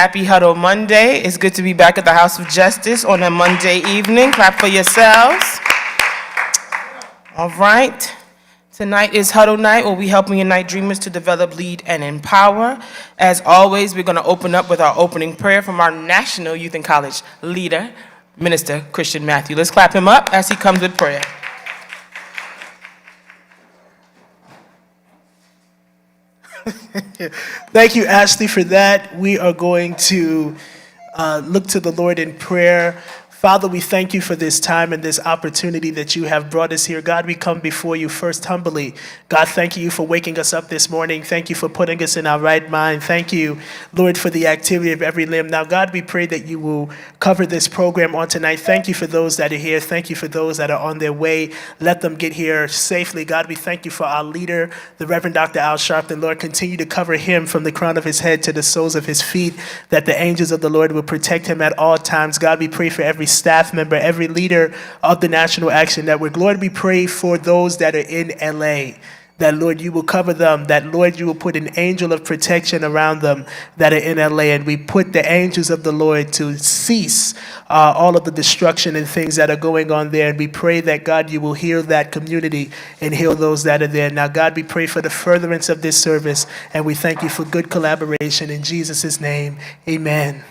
happy Huddle Monday. It's good to be back at the House of Justice on a Monday evening. Clap for yourselves. All right. Tonight is Huddle Night, where we helping unite dreamers to develop, lead, and empower. As always, we're going to open up with our opening prayer from our National Youth and College leader, Minister Christian Matthew. Let's clap him up as he comes with prayer. Thank you, Ashley, for that. We are going to look to the Lord in prayer. Father, we thank you for this time and this opportunity that you have brought us here. God, we come before you first humbly. God, thank you for waking us up this morning. Thank you for putting us in our right mind. Thank you, Lord, for the activity of every limb. Now, God, we pray that you will cover this program on tonight. Thank you for those that are here. Thank you for those that are on their way. Let them get here safely. God, we thank you for our leader, the Reverend Dr. Al Sharpton. Lord, continue to cover him from the crown of his head to the soles of his feet, that the angels of the Lord will protect him at all times. God, we pray for every staff member, every leader of the National Action Network. Lord, we pray for those that are in LA, that, Lord, you will cover them, that, Lord, you will put an angel of protection around them that are in LA, and we put the angels of the Lord to cease all of the destruction and things that are going on there, and we pray that, God, you will heal that community and heal those that are there. Now, God, we pray for the furtherance of this service, and we thank you for good collaboration. In Jesus' name, amen.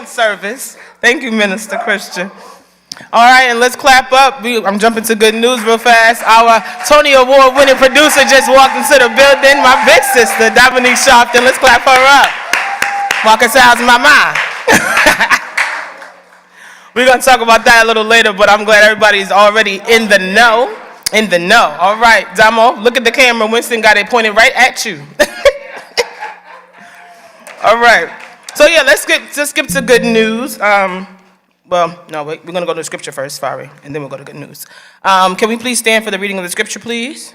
Service. Thank you, Minister Christian. All right, and let's clap up. I'm jumping to good news real fast. Our Tony Award winning producer just walked into the building, my big sister, Dominique Sharpton. Let's clap her up. Marcus How's my mind. We're going to talk about that a little later, but I'm glad everybody's already in the know. In the know. All right, Damo, look at the camera. Winston got it pointed right at you. All right. So yeah, let's skip to good news. We're going to go to the scripture first, sorry, and then we'll go to good news. Can we please stand for the reading of the scripture, please?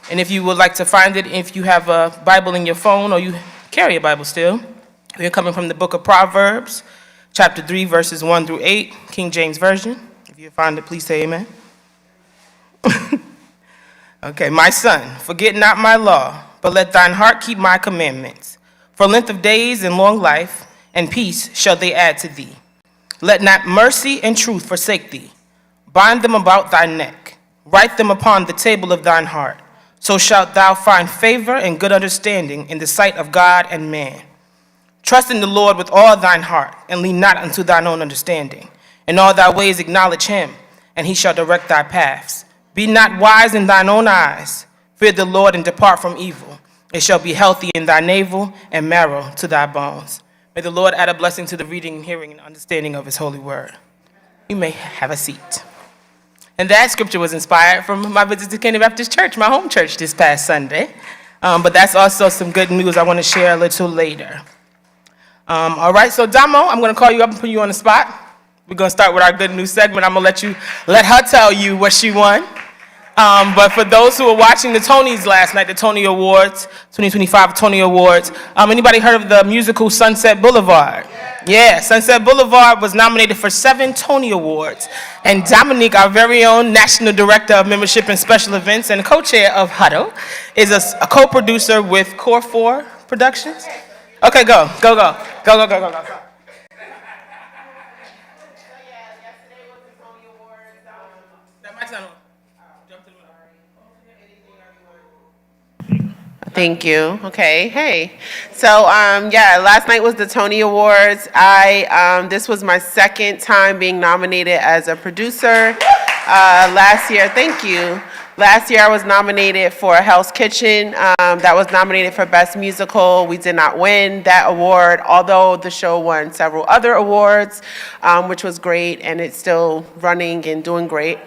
And if you would like to find it, if you have a Bible in your phone or you carry a Bible still, we're coming from the book of Proverbs, chapter 3, verses 1 through 8, King James Version. If you find it, please say amen. Okay, my son, forget not my law, but let thine heart keep my commandments. For length of days and long life and peace shall they add to thee. Let not mercy and truth forsake thee. Bind them about thy neck. Write them upon the table of thine heart. So shalt thou find favor and good understanding in the sight of God and man. Trust in the Lord with all thine heart, and lean not unto thine own understanding. In all thy ways acknowledge him, and he shall direct thy paths. Be not wise in thine own eyes. Fear the Lord and depart from evil. It shall be healthy in thy navel and marrow to thy bones. May the Lord add a blessing to the reading, hearing, and understanding of his holy word. You may have a seat. And that scripture was inspired from my visit to Kennedy Baptist Church, my home church, this past Sunday. But that's also some good news I want to share a little later. All right, so Damo, I'm going to call you up and put you on the spot. We're going to start with our good news segment. I'm going to let her tell you what she won. But for those who were watching the Tonys last night, the Tony Awards, 2025 Tony Awards, anybody heard of the musical Sunset Boulevard? Yeah, Sunset Boulevard was nominated for 7 Tony Awards. And Dominique, our very own National Director of Membership and Special Events and co-chair of Huddle, is a co-producer with Core 4 Productions. Okay, go. Thank you. Okay. Hey. So, last night was the Tony Awards. This was my second time being nominated as a producer. Last year, thank you. Last year I was nominated for Hell's Kitchen. That was nominated for Best Musical. We did not win that award, although the show won several other awards, which was great, and it's still running and doing great.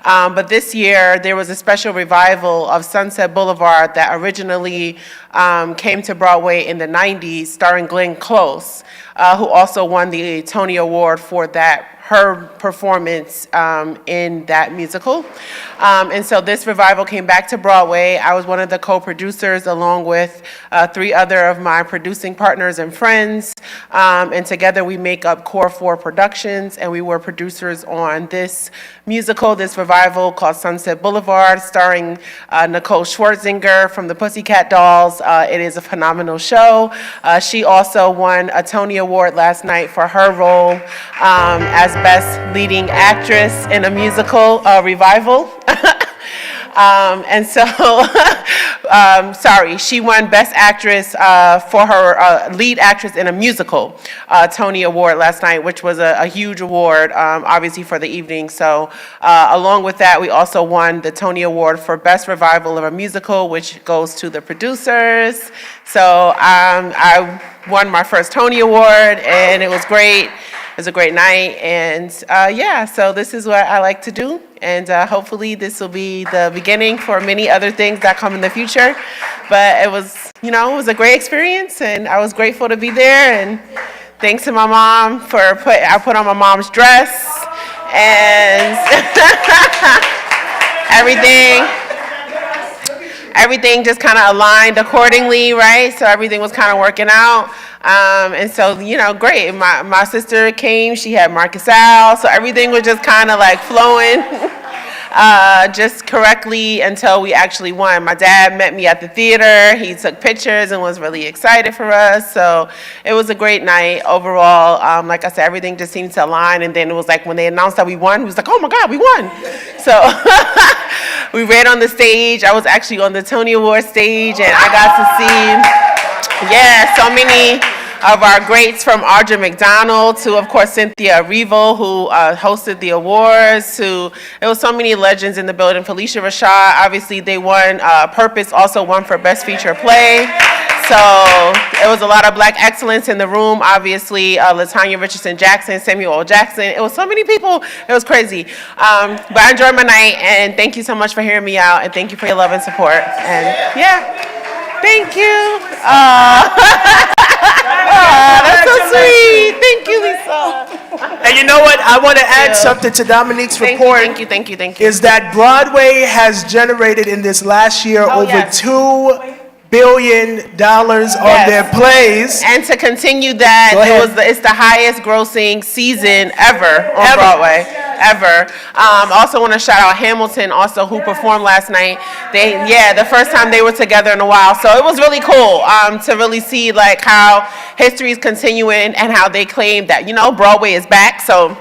But this year there was a special revival of Sunset Boulevard that originally came to Broadway in the 90s, starring Glenn Close, who also won the Tony Award for that her performance in that musical. And so this revival came back to Broadway. I was one of the co-producers along with 3 other of my producing partners and friends. And together we make up Core 4 Productions, and we were producers on this musical, this revival called Sunset Boulevard, starring Nicole Scherzinger from the Pussycat Dolls. It is a phenomenal show. She also won a Tony Award last night for her role as Best Leading Actress in a Musical Revival. And so, she won Best Actress for her lead actress in a musical Tony Award last night, which was a huge award, obviously, for the evening. So along with that, we also won the Tony Award for Best Revival of a Musical, which goes to the producers. So I won my first Tony Award, and it was great. It was a great night, and so this is what I like to do, and hopefully this will be the beginning for many other things that come in the future. But it was, it was a great experience, and I was grateful to be there, and thanks to my mom I put on my mom's dress, and everything just kind of aligned accordingly, right? So everything was kind of working out. And so, great. My sister came, she had Marcus Al, so everything was just kind of like flowing just correctly until we actually won. My dad met me at the theater. He took pictures and was really excited for us. So it was a great night overall. Like I said, everything just seemed to align. And then it was like when they announced that we won, he was like, oh my God, we won. So we read on the stage. I was actually on the Tony Award stage, and I got to see, so many of our greats, from Audra McDonald to, of course, Cynthia Erivo, who hosted the awards, there was so many legends in the building. Felicia Rashad, obviously they won. Purpose also won for Best Feature Play. So it was a lot of Black excellence in the room, obviously. LaTanya Richardson Jackson, Samuel L. Jackson. It was so many people. It was crazy. But I enjoyed my night, and thank you so much for hearing me out, and thank you for your love and support. And thank you. That's so sweet. Thank you, Lisa. And you know what? I want to add something to Dominique's report. Thank you. Is that Broadway has generated in this last year over $2 billion on their plays. And to continue that, it's the highest grossing season ever on Broadway. Ever. Also want to shout out Hamilton, also, who performed last night. The first time they were together in a while. So it was really cool to really see like how history is continuing and how they claim that, Broadway is back. So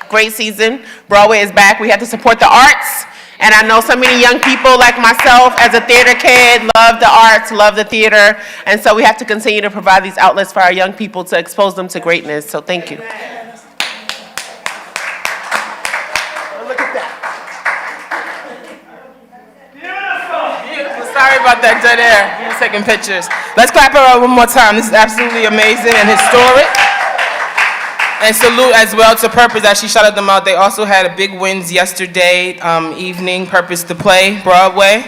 great season. Broadway is back. We have to support the arts. And I know so many young people like myself as a theater kid love the arts, love the theater. And so we have to continue to provide these outlets for our young people to expose them to greatness. So thank you. Look at that. Beautiful. Sorry about that dead air. He was taking pictures. Let's clap her up one more time. This is absolutely amazing and historic. And salute as well to Purpose as she shouted them out. They also had a big wins yesterday evening, Purpose to Play, Broadway.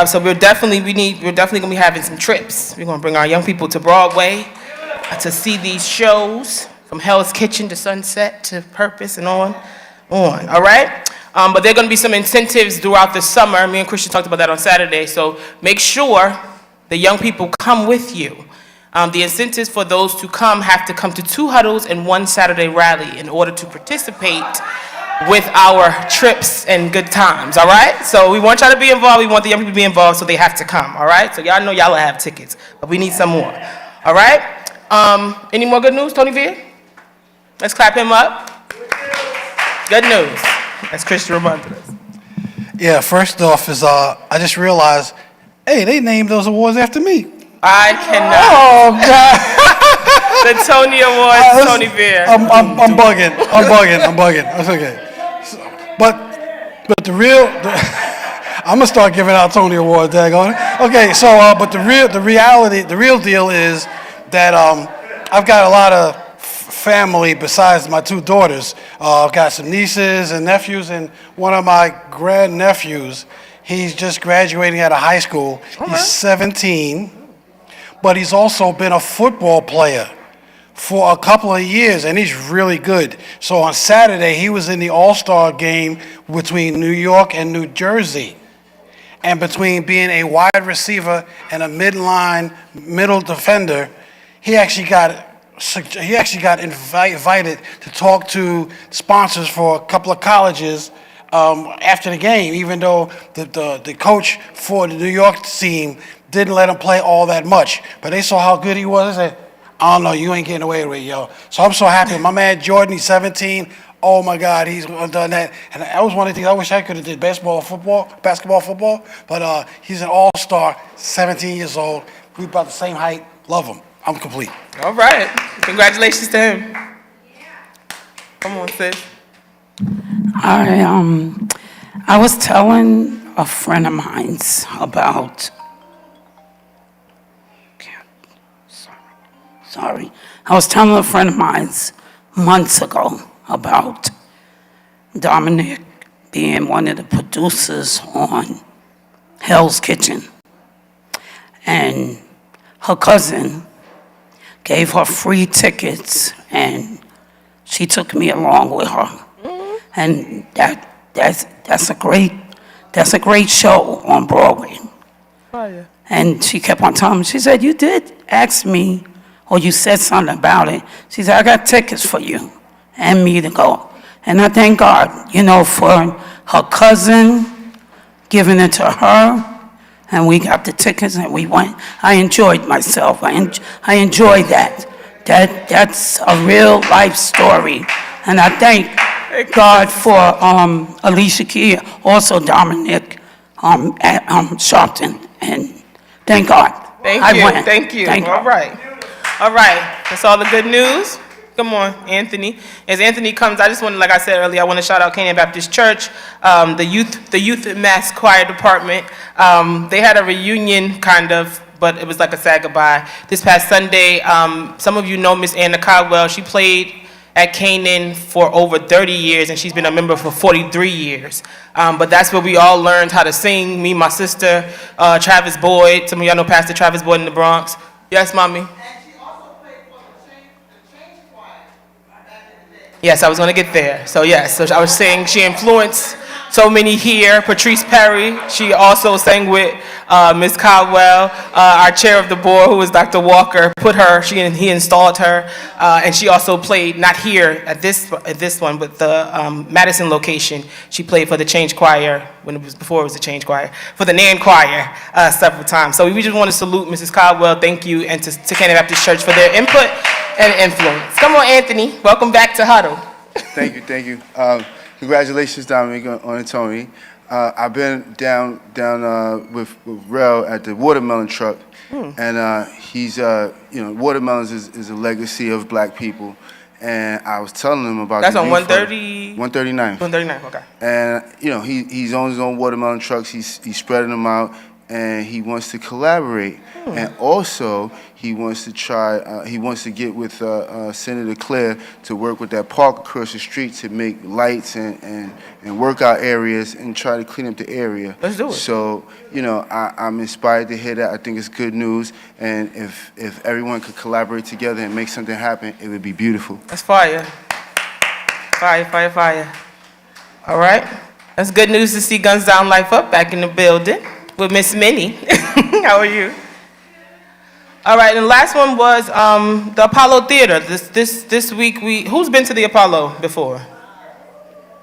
So we're definitely gonna be having some trips. We're gonna bring our young people to Broadway to see these shows, from Hell's Kitchen to Sunset to Purpose and on. All right? But there are gonna be some incentives throughout the summer. Me and Christian talked about that on Saturday. So make sure the young people come with you. The incentives for those to come have to come to 2 huddles and 1 Saturday rally in order to participate with our trips and good times, all right? So we want y'all to be involved. We want the young people to be involved, so they have to come, all right? So y'all know y'all will have tickets, but we need some more, all right? Any more good news, Tony V? Let's clap him up. Good news. As Christian reminded us. Yeah, first off is I just realized, hey, they named those awards after me. I cannot. Oh God! The Tony Awards, Tony Beer. I'm bugging. That's okay. But the real, I'm gonna start giving out Tony Awards. Daggone it. Okay, so but the real deal is that I've got a lot of family besides my 2 daughters. I've got some nieces and nephews, and one of my grandnephews. He's just graduating out of high school. He's 17. But he's also been a football player for a couple of years, and he's really good. So on Saturday, he was in the All-Star game between New York and New Jersey. And between being a wide receiver and a midline middle defender, he actually got invited to talk to sponsors for a couple of colleges after the game, even though the coach for the New York team didn't let him play all that much. But they saw how good he was. They said, I don't know, you ain't getting away with it, yo. So I'm so happy. My man Jordan, he's 17. Oh my God, he's done that. And that was one of the things I wish I could have did, basketball, football. But he's an all-star, 17 years old. We about the same height. Love him. I'm complete. All right. Congratulations to him. Come on, sis. I was telling a friend of mine about, I was telling a friend of mine months ago about Dominic being one of the producers on Hell's Kitchen. And her cousin gave her free tickets, and she took me along with her. And that's a great show on Broadway. Oh, yeah. And she kept on telling me, she said, you did ask me, or you said something about it. She said, I got tickets for you and me to go. And I thank God, for her cousin giving it to her, and we got the tickets and we went. I enjoyed myself. I enjoyed that. That's a real life story. And I thank God for Alicia Key, also Dominic Sharpton, and thank God. Thank I you. went. Thank you. Thank All God. right. All right. That's all the good news. Come on, Anthony. As Anthony comes, I just want to, like I said earlier, I want to shout out Canaan Baptist Church, the youth mass choir department. They had a reunion, kind of, but it was like a sad goodbye. This past Sunday, some of you know Miss Anna Caldwell. She played at Canaan for over 30 years, and she's been a member for 43 years. But that's where we all learned how to sing. Me, my sister, Travis Boyd. Some of y'all know Pastor Travis Boyd in the Bronx. Yes, Mommy? Yes, I was going to get there. So yes, so I was saying she influenced so many here. Patrice Perry, she also sang with Ms. Caldwell. Our chair of the board, who was Dr. Walker, he installed her. And she also played, not here at this one, but the Madison location. She played for the Change Choir, before it was the Change Choir, for the Nan Choir several times. So we just want to salute Mrs. Caldwell, thank you, and to Canaan Baptist Church for their input and influence. Come on, Anthony. Welcome back to Huddle. Thank you. Congratulations, Dominic, on Tony. I've been down with Rel at the watermelon truck, and he's watermelons is a legacy of Black people, and I was telling him about That's the on 139. 139, okay. And he's on his own watermelon trucks. He's spreading them out, and he wants to collaborate. And also, he wants to get with Senator Claire to work with that park across the street to make lights and workout areas and try to clean up the area. Let's do it. So, I'm inspired to hear that. I think it's good news. And if everyone could collaborate together and make something happen, it would be beautiful. That's fire. Fire. All right. That's good news to see Guns Down Life Up back in the building with Miss Minnie. How are you? All right, and the last one was the Apollo Theater. This week, who's been to the Apollo before?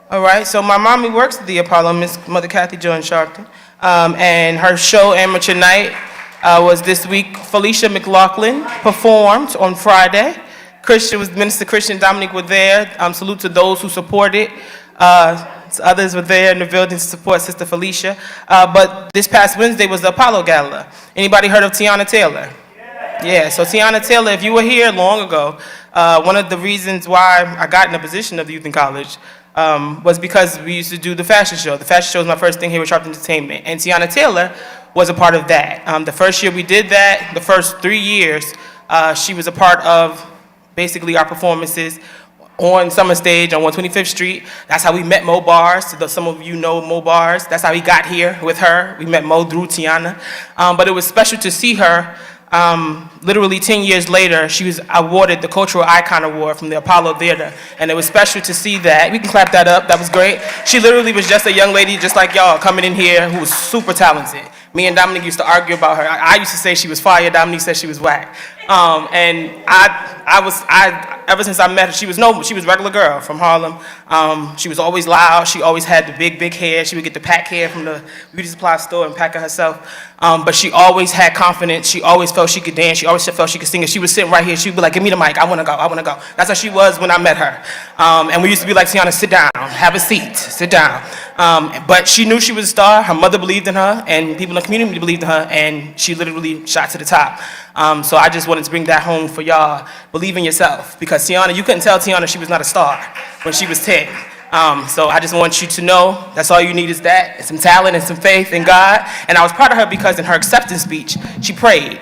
All right, so my mommy works at the Apollo, Mother Kathy Joan Sharpton, and her show, Amateur Night, was this week. Felicia McLaughlin performed on Friday. Minister Christian Dominic were there. Salute to those who supported. Others were there in the building to support Sister Felicia. But this past Wednesday was the Apollo Gala. Anybody heard of Tiana Taylor? Yeah, so Tiana Taylor, if you were here long ago, one of the reasons why I got in a position of the youth in college was because we used to do the fashion show. The fashion show was my first thing here with Sharp Entertainment, and Tiana Taylor was a part of that. The first year we did that, the first 3 years, she was a part of basically our performances on Summer Stage on 125th Street. That's how we met Mo Bars. So some of you know Mo Bars. That's how we got here with her. We met Mo through Tiana. But it was special to see her Literally 10 years later, she was awarded the Cultural Icon Award from the Apollo Theater, and it was special to see that. We can clap that up. That was great. She literally was just a young lady, just like y'all, coming in here, who was super talented. Me and Dominique used to argue about her. I used to say she was fire. Dominique said she was whack. And ever since I met her, she was a regular girl from Harlem. She was always loud. She always had the big hair. She would get the pack hair from the beauty supply store and pack it herself. But she always had confidence. She always felt she could dance. She always felt she could sing. If she was sitting right here, she'd be like, give me the mic. I want to go. I want to go. That's how she was when I met her. And we used to be like, Tiana, sit down. Have a seat. Sit down. But she knew she was a star. Her mother believed in her, and people in the community believed in her, and she literally shot to the top. So I just wanted to bring that home for y'all. Believe in yourself, because Tiana, you couldn't tell Tiana she was not a star when she was 10. So I just want you to know that's all you need is that, and some talent and some faith in God. And I was proud of her because in her acceptance speech, she prayed.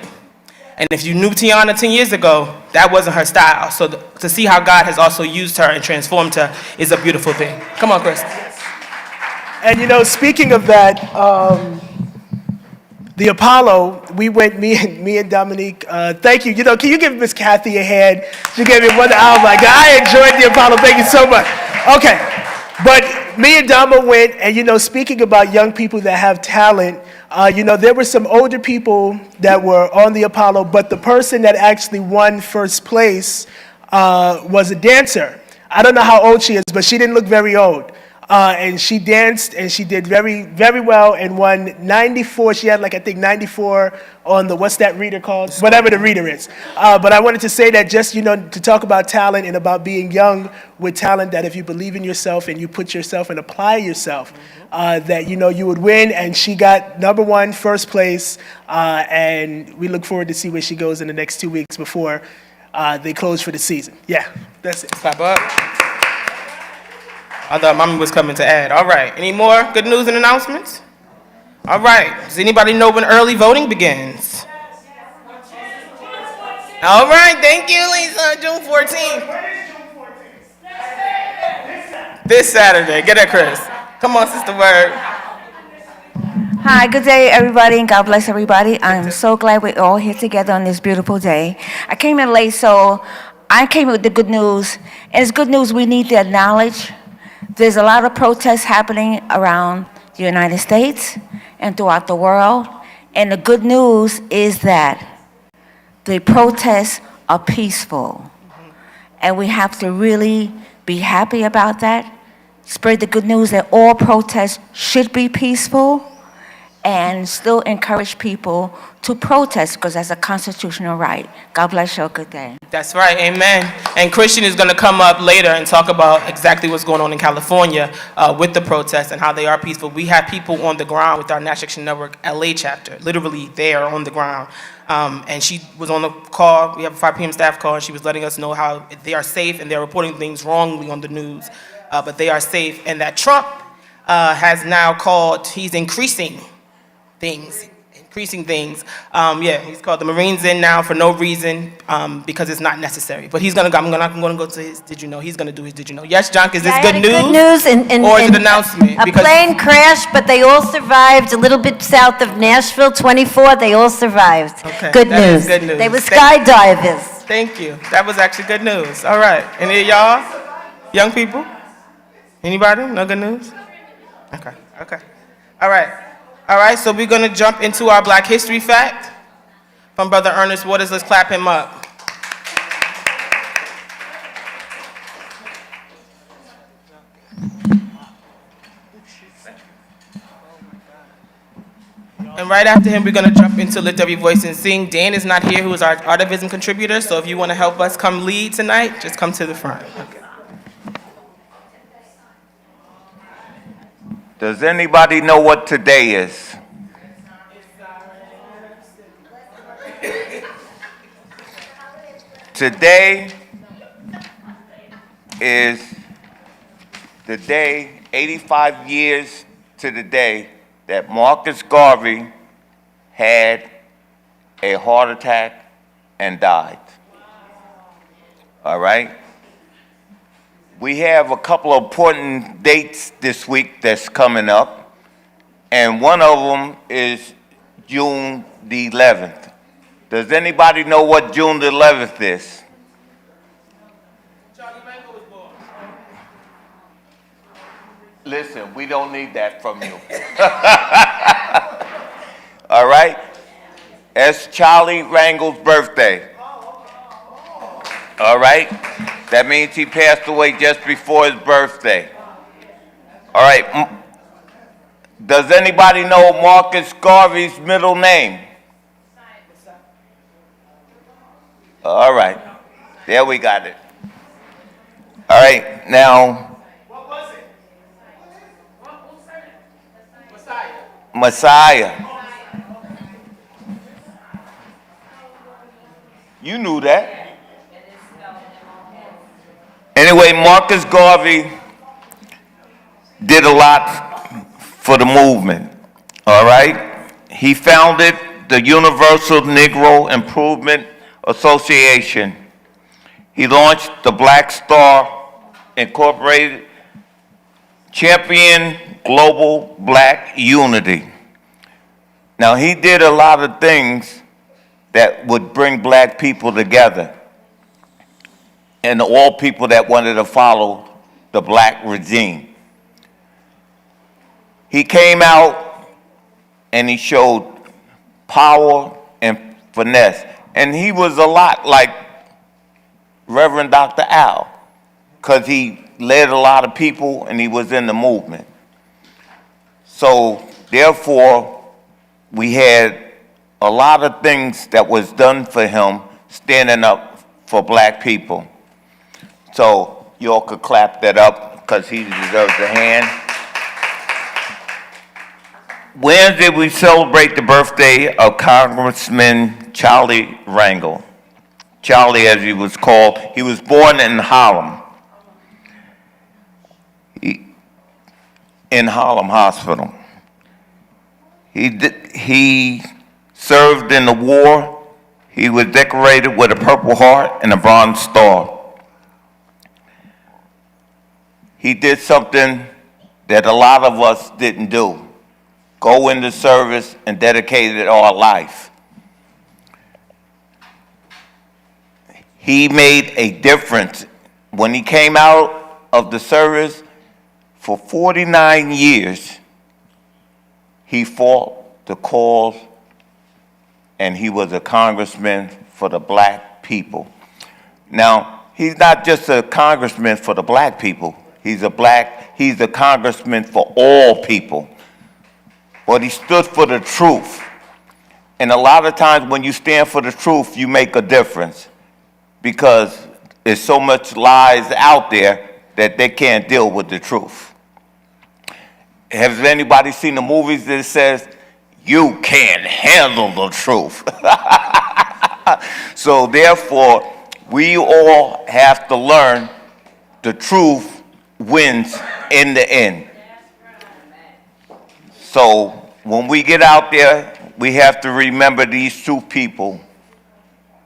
And if you knew Tiana 10 years ago, that wasn't her style. So to see how God has also used her and transformed her is a beautiful thing. Come on, Chris. And you know, speaking of that, the Apollo, we went, me and Dominique, thank you. You know, can you give Miss Kathy a hand? She gave me one hour. Like, I enjoyed the Apollo. Thank you so much. Okay, but me and Dama went, and you know, speaking about young people that have talent, you know, there were some older people that were on the Apollo, but the person that actually won first place was a dancer. I don't know how old she is, but she didn't look very old. And she danced, and she did very, very well, and won 94. She had, like, I think 94 on the, what's that reader called? Whatever the reader is. But I wanted to say that just, you know, to talk about talent and about being young with talent, that if you believe in yourself and you put yourself and apply yourself, that, you know, you would win. And she got number one, first place, and we look forward to see where she goes in the next 2 weeks before they close for the season. Yeah, that's it. Clap up. I thought Mommy was coming to add. All right. Any more good news and announcements? All right. Does anybody know when early voting begins? All right. Thank you, Lisa. June 14th. This Saturday. Get it, Chris. Come on, Sister Word. Hi, good day, everybody, and God bless everybody. I'm so glad we're all here together on this beautiful day. I came in late, so I came with the good news. And it's good news we need to acknowledge. There's a lot of protests happening around the United States and throughout the world. And the good news is that the protests are peaceful. And we have to really be happy about that. Spread the good news that all protests should be peaceful, and still encourage people to protest because that's a constitutional right. God bless you. Good day. That's right. Amen. And Christian is going to come up later and talk about exactly what's going on in California with the protests and how they are peaceful. We have people on the ground with our National Action Network LA chapter, literally there on the ground. And she was on the call. We have a 5 p.m. staff call, and she was letting us know how they are safe and they're reporting things wrongly on the news. But they are safe. And that Trump has now called, he's increasing things. He's called the Marines in now for no reason, because it's not necessary. But he's gonna go. I'm gonna go to his Did You Know. He's gonna do his Did You Know. Yes, Junk, is this good news? Good news, or is it an announcement? A plane crashed, but they all survived. A little bit south of Nashville, 24. They all survived. Okay, good that news. is good news. They were skydivers. Thank you. That was actually good news. All right. Any of y'all, young people? Anybody? No good news? Okay. All right, so we're going to jump into our Black History Fact from Brother Ernest Waters. Let's clap him up. And right after him, we're going to jump into Lift Every Voice and Sing. Dan is not here, who is our Artivism contributor, so if you want to help us come lead tonight, just come to the front. Okay. Does anybody know what today is? Today is the day, 85 years to the day, that Marcus Garvey had a heart attack and died. All right? We have a couple of important dates this week that's coming up, and one of them is June the 11th. Does anybody know what June the 11th is? Listen, we don't need that from you. All right? It's Charlie Rangel's birthday. All right? That means he passed away just before his birthday. All right. Does anybody know Marcus Garvey's middle name? All right. There we got it. All right. Now, What was it? Messiah. Messiah. You knew that. Anyway, Marcus Garvey did a lot for the movement, all right? He founded the Universal Negro Improvement Association. He launched the Black Star Incorporated, championed global black unity. Now, he did a lot of things that would bring black people together and all people that wanted to follow the black regime. He came out and he showed power and finesse. And he was a lot like Reverend Dr. Al, because he led a lot of people and he was in the movement. So therefore, we had a lot of things that was done for him standing up for black people. So you all could clap that up because he deserves a hand. Wednesday, we celebrate the birthday of Congressman Charlie Rangel. Charlie, as he was called, he was born in Harlem, in Harlem Hospital. He served in the war. He was decorated with a Purple Heart and a Bronze Star. He did something that a lot of us didn't do. Go into service and dedicated our life. He made a difference. When he came out of the service, for 49 years, he fought the cause, and he was a congressman for the black people. Now, he's not just a congressman for the black people. He's a congressman for all people. But he stood for the truth. And a lot of times when you stand for the truth, you make a difference, because there's so much lies out there that they can't deal with the truth. Has anybody seen the movies that says, you can't handle the truth? So therefore, we all have to learn the truth wins in the end. So when we get out there, we have to remember these two people,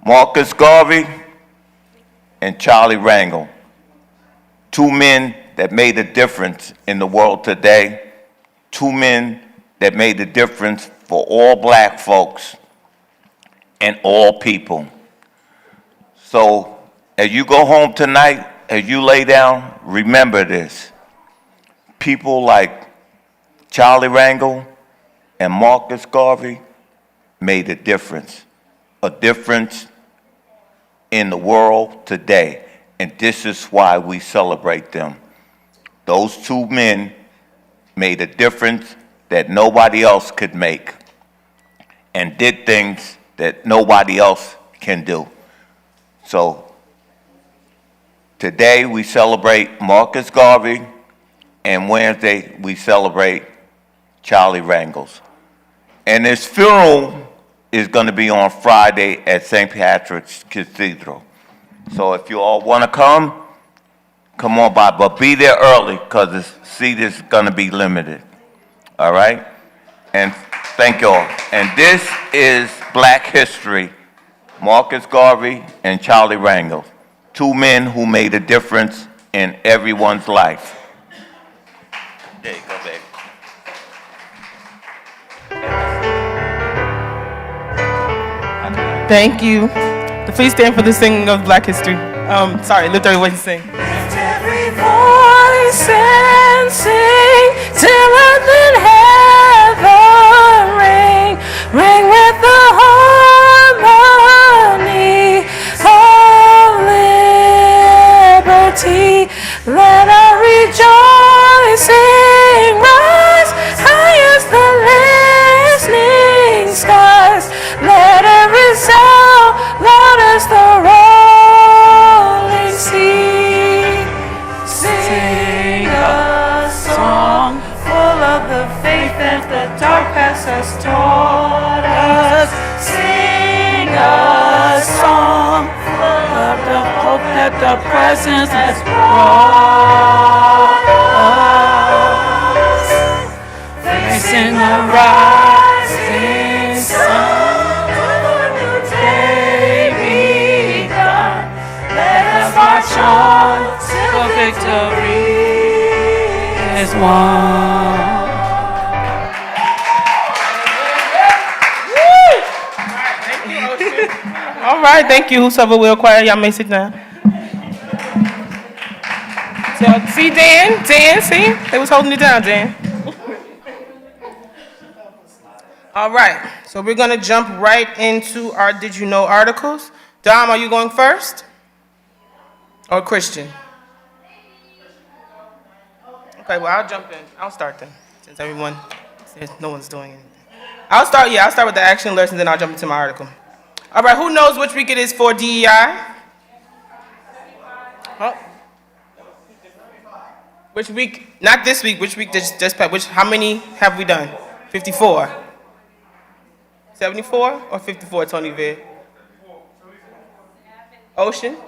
Marcus Garvey and Charlie Rangel. Two men that made a difference in the world today. Two men that made a difference for all black folks and all people. So as you go home tonight, as you lay down, remember this. People like Charlie Rangel and Marcus Garvey made a difference in the world today. And this is why we celebrate them. Those two men made a difference that nobody else could make and did things that nobody else can do. So today we celebrate Marcus Garvey, and Wednesday we celebrate Charlie Rangel's. And his funeral is going to be on Friday at St. Patrick's Cathedral. So if you all want to come on by, but be there early because the seat is going to be limited. All right? And thank you all. And this is Black History, Marcus Garvey and Charlie Rangel, two men who made a difference in everyone's life. There you go, baby. I Thank you. Please stand for the singing of Black History. Sorry, lift every voice and sing. Lift every voice and sing till earth and heaven ring, ring with the harmony of liberty. Let our rejoicing rise high as the listening skies. Let it resound loud as the rolling sea. Sing a song full of the faith that the dark past has taught us. Sing a song full of the hope that the presence has brought us. Facing the rising sun, a new day begun. Let us march on till victory is won. All right, thank you. Whosoever will choir, y'all may sit down. So, see Dan, see? They was holding it down, Dan. All right, so we're gonna jump right into our Did You Know articles. Dom, are you going first? Or Christian? Okay, well, I'll jump in. I'll start then, since everyone says no one's doing anything. I'll start with the action alerts, and then I'll jump into my article. All right, who knows which week it is for DEI? Oh. Which week? Not this week. Which week just passed? How many have we done? 54. 74 or 54, Tony V? Ocean? No,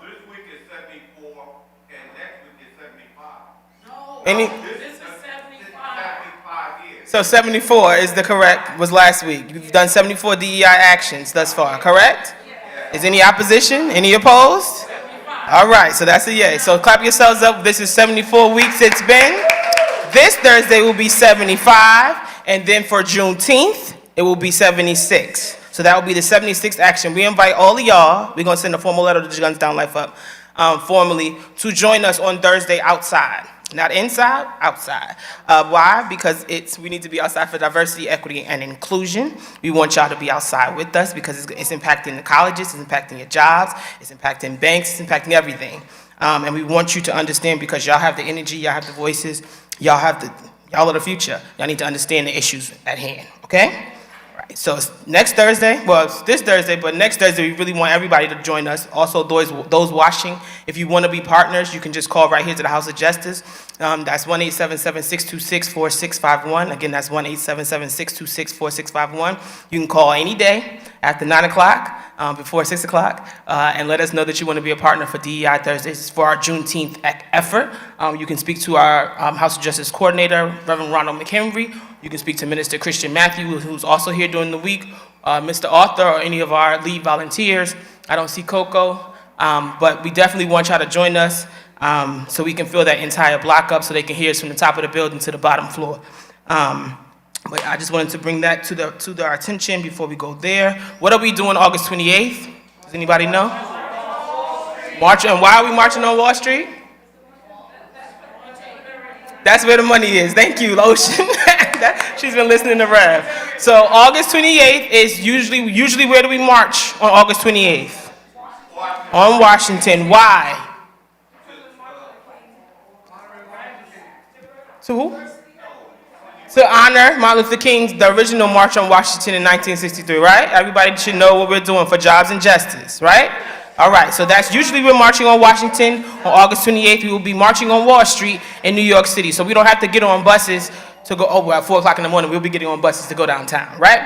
this week is 74, and next week is 75. Any? This is 75. 75 years. So 74 is the correct, was last week. You've done 74 DEI actions thus far, correct? Is any opposition? Any opposed? All right, so that's a yay. So clap yourselves up. This is 74 weeks it's been. This Thursday will be 75, and then for Juneteenth, it will be 76. So that will be the 76th action. We invite all of y'all, we're going to send a formal letter to Guns Down Life Up, formally, to join us on Thursday outside. Not inside, outside. Why? Because we need to be outside for diversity, equity, and inclusion. We want y'all to be outside with us because it's impacting the colleges, it's impacting your jobs, it's impacting banks, it's impacting everything. And we want you to understand because y'all have the energy, y'all have the voices, y'all are the future. Y'all need to understand the issues at hand, okay? Right, so it's next Thursday, well, it's this Thursday, but next Thursday, we really want everybody to join us. Also, those watching, if you want to be partners, you can just call right here to the House of Justice. That's 1-877-626-4651. Again, that's 1-877-626-4651. You can call any day after 9 o'clock, before 6 o'clock, and let us know that you want to be a partner for DEI Thursdays. It's for our Juneteenth effort. You can speak to our House of Justice Coordinator, Reverend Ronald McHenry. You can speak to Minister Christian Matthew, who's also here during the week, Mr. Arthur, or any of our lead volunteers. I don't see Coco, but we definitely want y'all to join us so we can fill that entire block up so they can hear us from the top of the building to the bottom floor. But I just wanted to bring that to our attention before we go there. What are we doing August 28th? Does anybody know? March, and why are we marching on Wall Street? That's where the money is. Thank you, Lotion. She's been listening to Rev. So August 28th is usually where do we march on August 28th? On Washington. Why? To who? To honor Martin Luther King's, the original March on Washington in 1963, right? Everybody should know what we're doing for jobs and justice, right? All right, so that's usually we're marching on Washington. On August 28th, we will be marching on Wall Street in New York City. So we don't have to get on buses to go over at 4 o'clock in the morning. We'll be getting on buses to go downtown, right?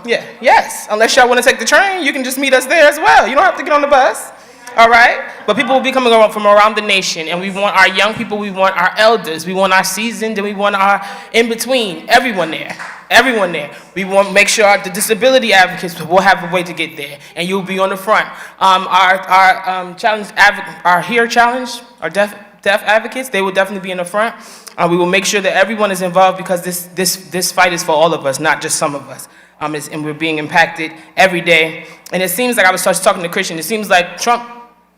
Yes. Unless y'all want to take the train, you can just meet us there as well. You don't have to get on the bus. All right? But people will be coming from around the nation, and we want our young people, we want our elders, we want our seasoned, and we want our in-between, everyone there. Everyone there. We want to make sure the disability advocates will have a way to get there, and you'll be on the front. Our challenge, our Hear Challenge, our deaf advocates, they will definitely be in the front. We will make sure that everyone is involved because this fight is for all of us, not just some of us. and we're being impacted every day. And it seems like, I was talking to Christian, it seems like Trump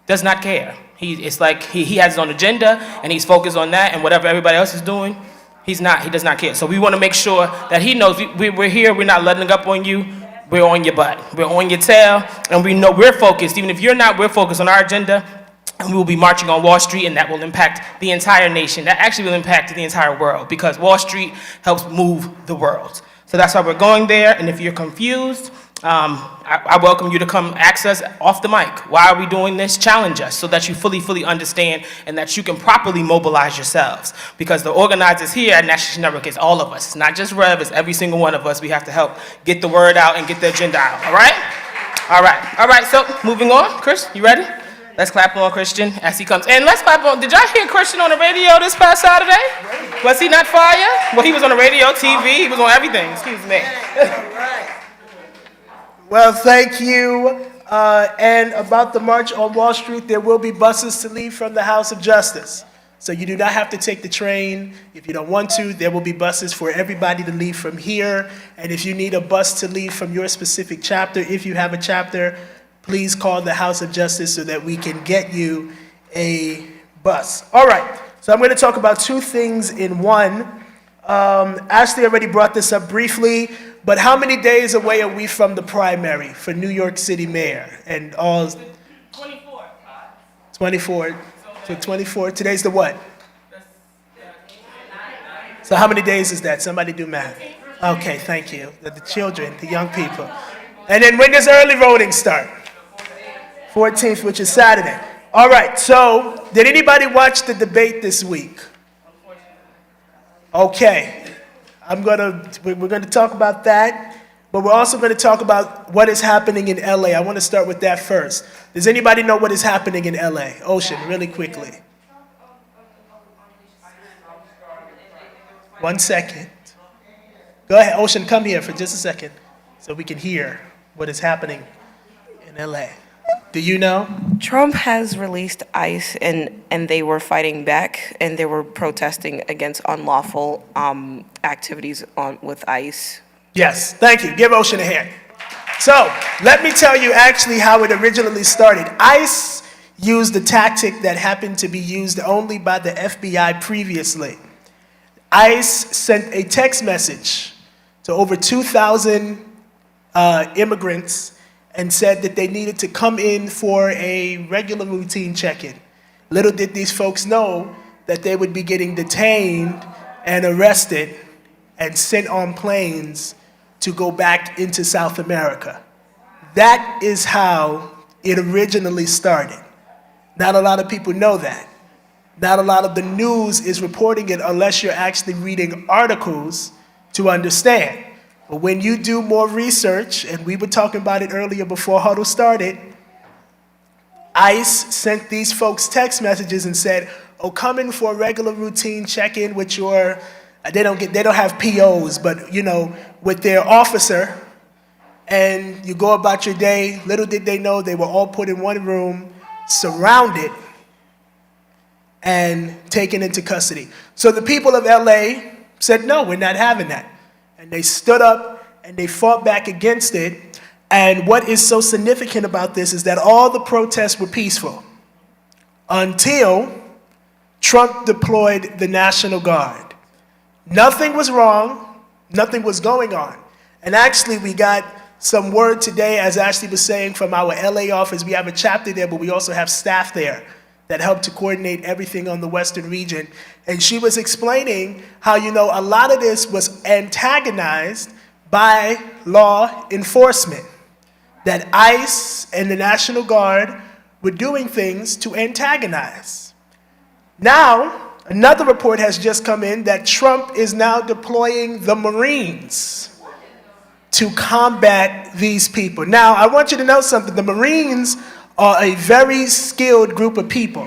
does not care. It's like he has his own agenda, and he's focused on that, and whatever everybody else is doing, he does not care. So we want to make sure that he knows we're here, we're not letting up on you, we're on your butt, we're on your tail, and we know we're focused. Even if you're not, we're focused on our agenda, and we will be marching on Wall Street, and that will impact the entire nation. That actually will impact the entire world, because Wall Street helps move the world. So that's why we're going there, and if you're confused, I welcome you to come access off the mic. Why are we doing this? Challenge us so that you fully understand and that you can properly mobilize yourselves. Because the organizers here at National Network is all of us. It's not just Rev, it's every single one of us. We have to help get the word out and get the agenda out, all right? All right, so moving on. Chris, you ready? Let's clap on Christian as he comes. And let's clap on, did y'all hear Christian on the radio this past Saturday? Was he not fire? Well, he was on the radio, TV, he was on everything, excuse me. Well, thank you. And about the March on Wall Street, there will be buses to leave from the House of Justice. So you do not have to take the train. If you don't want to, there will be buses for everybody to leave from here. And if you need a bus to leave from your specific chapter, if you have a chapter, please call the House of Justice so that we can get you a bus. All right, so I'm going to talk about two things in one. Ashley already brought this up briefly, but how many days away are we from the primary for New York City mayor? And all 24. 24. So 24. Today's the what? So how many days is that? Somebody do math. Okay, thank you. The children, the young people. And then when does early voting start? 14th, which is Saturday. All right, so did anybody watch the debate this week? Okay, we're gonna talk about that, but we're also gonna talk about what is happening in LA. I wanna start with that first. Does anybody know what is happening in LA? Ocean, really quickly. 1 second. Go ahead, Ocean, come here for just a second so we can hear what is happening in LA. Do you know? Trump has released ICE, and they were fighting back, and they were protesting against unlawful activities with ICE. Yes, thank you. Give Ocean a hand. So let me tell you actually how it originally started. ICE used a tactic that happened to be used only by the FBI previously. ICE sent a text message to over 2,000 immigrants and said that they needed to come in for a regular routine check-in. Little did these folks know that they would be getting detained and arrested and sent on planes to go back into South America. That is how it originally started. Not a lot of people know that. Not a lot of the news is reporting it unless you're actually reading articles to understand. But when you do more research, and we were talking about it earlier before Huddle started, ICE sent these folks text messages and said, oh, come in for a regular routine check-in with your, they don't have POs, but with their officer, and you go about your day. Little did they know they were all put in one room, surrounded, and taken into custody. So the people of LA said, no, we're not having that. And they stood up and they fought back against it. And what is so significant about this is that all the protests were peaceful until Trump deployed the National Guard. Nothing was wrong, nothing was going on. And actually we got some word today, as Ashley was saying, from our LA office. We have a chapter there, but we also have staff there that helped to coordinate everything on the Western region. And she was explaining how, a lot of this was antagonized by law enforcement, that ICE and the National Guard were doing things to antagonize. Now, another report has just come in that Trump is now deploying the Marines to combat these people. Now, I want you to know something. The Marines are a very skilled group of people.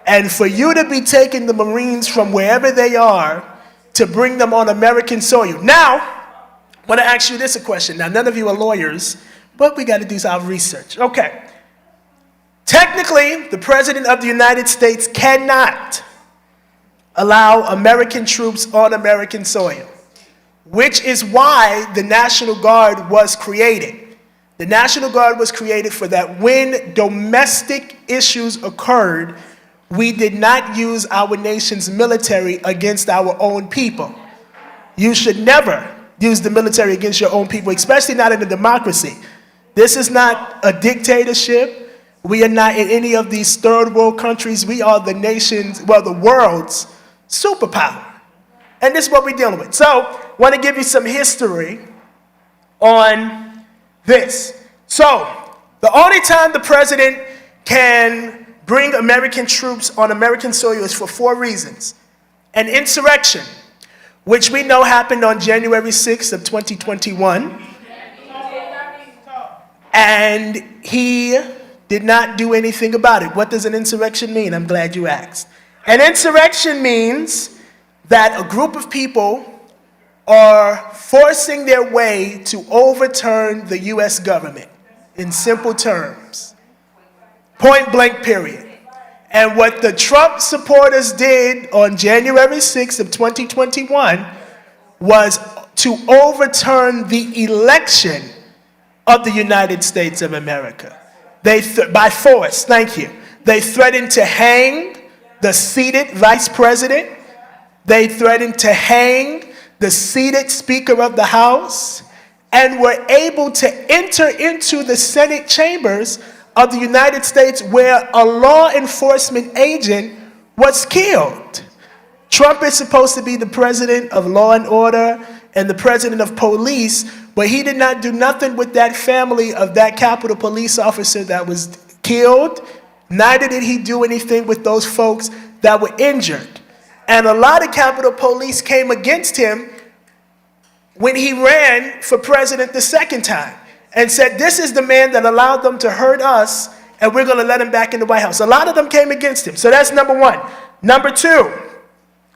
And for you to be taking the Marines from wherever they are to bring them on American soil. Now, I want to ask you a question. Now, none of you are lawyers, but we got to do our research. Okay. Technically, the President of the United States cannot allow American troops on American soil. which is why the National Guard was created. The National Guard was created for that when domestic issues occurred, we did not use our nation's military against our own people. You should never use the military against your own people, especially not in a democracy. This is not a dictatorship. We are not in any of these third world countries. We are the nation's, well, the world's superpower. And this is what we're dealing with. So, I want to give you some history on this. So, the only time the president can bring American troops on American soil is for 4 reasons. An insurrection, which we know happened on January 6th of 2021. And he did not do anything about it. What does an insurrection mean? I'm glad you asked. An insurrection means that a group of people are forcing their way to overturn the U.S. government, in simple terms. Point blank, period. And what the Trump supporters did on January 6th of 2021 was to overturn the election of the United States of America. By force, thank you. They threatened to hang the seated vice president. They threatened to hang the seated Speaker of the House, and were able to enter into the Senate chambers of the United States where a law enforcement agent was killed. Trump is supposed to be the president of law and order and the president of police, but he did not do nothing with that family of that Capitol Police officer that was killed. Neither did he do anything with those folks that were injured. And a lot of Capitol Police came against him when he ran for president the second time and said, this is the man that allowed them to hurt us, and we're going to let him back in the White House. A lot of them came against him. So that's number one. Number two,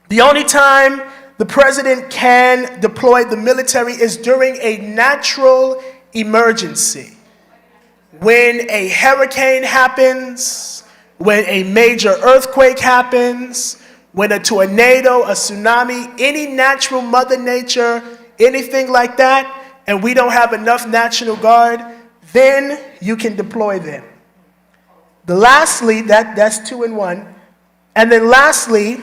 the only time the president can deploy the military is during a natural emergency. When a hurricane happens, when a major earthquake happens, when a tornado, a tsunami, any natural Mother Nature, anything like that, and we don't have enough National Guard, then you can deploy them. Lastly, that's 2 and 1. And then lastly,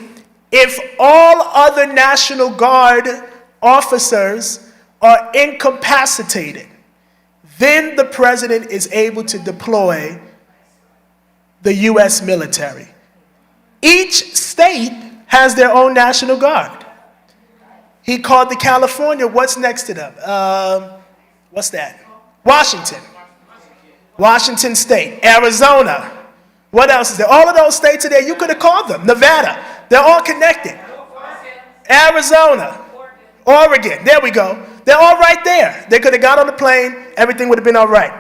if all other National Guard officers are incapacitated, then the president is able to deploy the U.S. military. Each state has their own National Guard. He called the California, what's next to them? What's that? Washington. Washington State. Arizona. What else is there? All of those states are there. You could have called them. Nevada. They're all connected. Arizona. Oregon. There we go. They're all right there. They could have got on the plane. Everything would have been all right.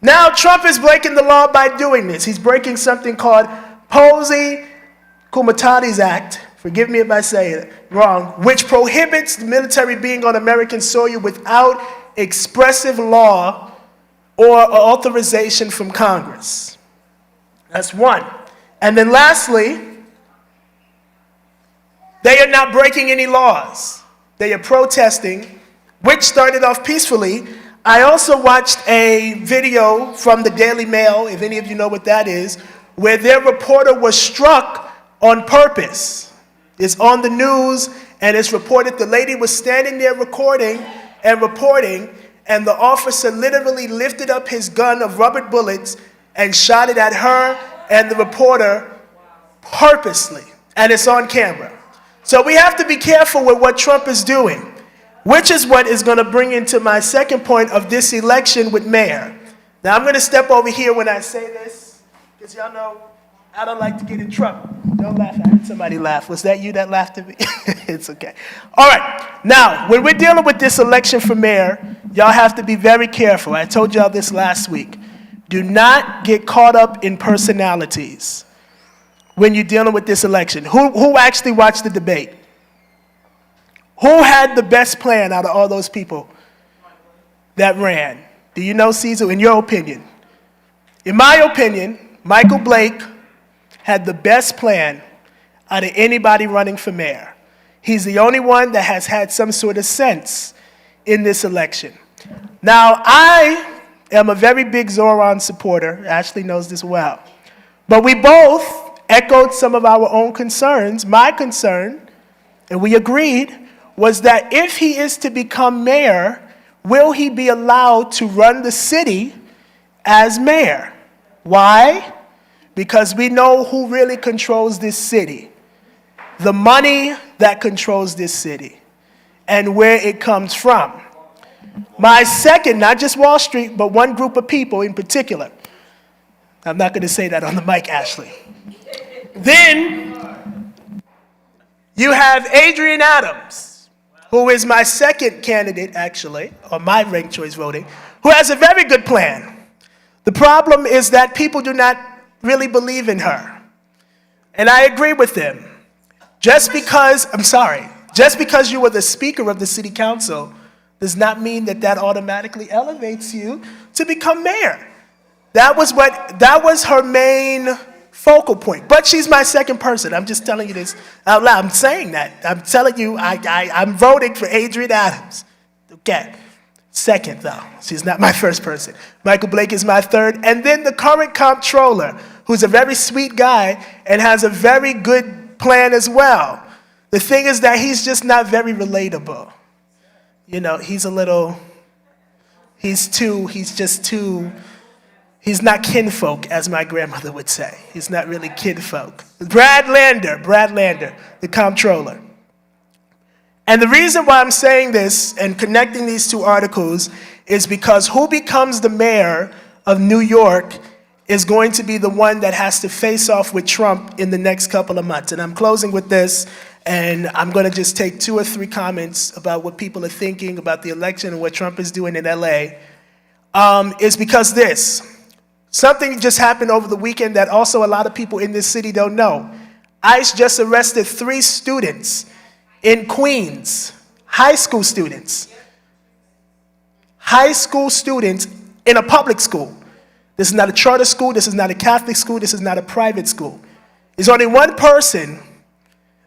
Now Trump is breaking the law by doing this. He's breaking something called Posey-Kumatati's Act. Forgive me if I say it wrong, which prohibits the military being on American soil without expressive law or authorization from Congress. That's one. And then lastly, they are not breaking any laws. They are protesting, which started off peacefully. I also watched a video from the Daily Mail, if any of you know what that is, where their reporter was struck on purpose. It's on the news, and it's reported the lady was standing there recording and reporting, and the officer literally lifted up his gun of rubber bullets and shot it at her and the reporter purposely, and it's on camera. So we have to be careful with what Trump is doing, which is what is going to bring into my second point of this election with mayor. Now I'm going to step over here when I say this, because y'all know I don't like to get in trouble. Don't laugh. I heard somebody laugh. Was that you that laughed at me? It's okay. All right. Now, when we're dealing with this election for mayor, y'all have to be very careful. I told y'all this last week. Do not get caught up in personalities when you're dealing with this election. Who actually watched the debate? Who had the best plan out of all those people that ran? Do you know, Caesar, in your opinion? In my opinion, Michael Blake had the best plan out of anybody running for mayor. He's the only one that has had some sort of sense in this election. Now, I am a very big Zoran supporter. Ashley knows this well. But we both echoed some of our own concerns. My concern, and we agreed, was that if he is to become mayor, will he be allowed to run the city as mayor? Why? Because we know who really controls this city. The money that controls this city and where it comes from. My second, not just Wall Street, but one group of people in particular. I'm not going to say that on the mic, Ashley. Then you have Adrian Adams, who is my second candidate, actually, on my ranked choice voting, who has a very good plan. The problem is that people do not really believe in her. And I agree with them. Just because you were the speaker of the city council does not mean that that automatically elevates you to become mayor. That was her main focal point. But she's my second person. I'm just telling you this out loud. I'm saying that. I'm telling you, I'm voting for Adrian Adams. Okay. Second, though. She's not my first person. Michael Blake is my third. And then the current comptroller, who's a very sweet guy and has a very good plan as well. The thing is that he's just not very relatable. You know, he's not kinfolk, as my grandmother would say. He's not really kinfolk. Brad Lander, the comptroller. And the reason why I'm saying this and connecting these two articles is because who becomes the mayor of New York is going to be the one that has to face off with Trump in the next couple of months. And I'm closing with this, and I'm going to just take 2 or 3 comments about what people are thinking about the election and what Trump is doing in LA. Is because something just happened over the weekend that also a lot of people in this city don't know. ICE just arrested 3 students in Queens, high school students in a public school. This is not a charter school, this is not a Catholic school, this is not a private school. There's only one person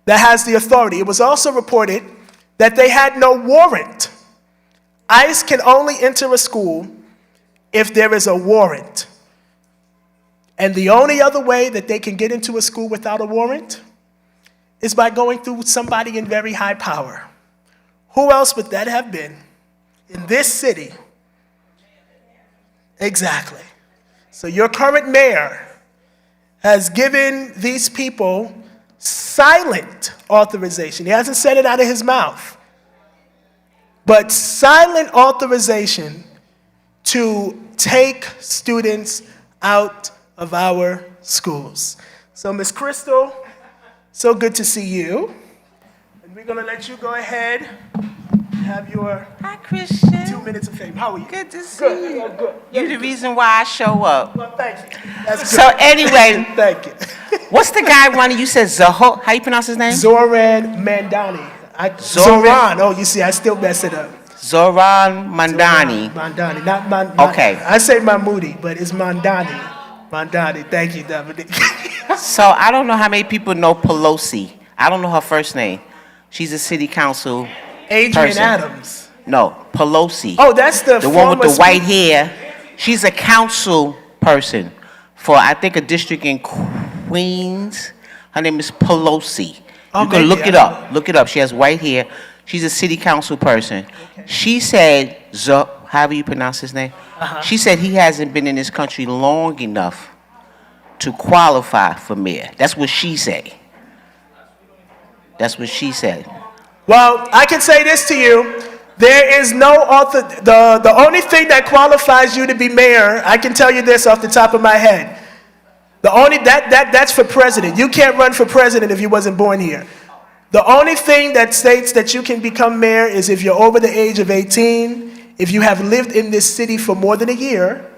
that has the authority. It was also reported that they had no warrant. ICE can only enter a school if there is a warrant. And the only other way that they can get into a school without a warrant is by going through somebody in very high power. Who else would that have been in this city? Exactly. So your current mayor has given these people silent authorization. He hasn't said it out of his mouth, but silent authorization to take students out of our schools. So Ms. Crystal, so good to see you. And we're going to let you go ahead and have your Hi, Christian. 2 minutes of fame. How are you? Good to see you. Oh, good. You're the reason why I show up. Well, thank you. That's good. So anyway, Thank you. what's the guy one you said Zaho? How you pronounce his name? Zoran Mandani. Zoran. Oh, you see, I still mess it up. Zoran Mandani. Mandani, not Okay. I say Mahmoudi, but it's Mandani. Mandani. Thank you, Dominic. So I don't know how many people know Pelosi. I don't know her first name. She's a city council Adrian person. Adams. No, Pelosi. Oh, that's the one with the former white hair. She's a council person for, I think, a district in Queens. Her name is Pelosi. Oh, You can maybe, look it I up. don't know. Look it up. She has white hair. She's a city council person. She said, however you pronounce his name, she said he hasn't been in this country long enough to qualify for mayor. That's what she said. That's what she said. Well, I can say this to you. There is no author. The only thing that qualifies you to be mayor, I can tell you this off the top of my head. That's for president. You can't run for president if you wasn't born here. The only thing that states that you can become mayor is if you're over the age of 18, if you have lived in this city for more than a year,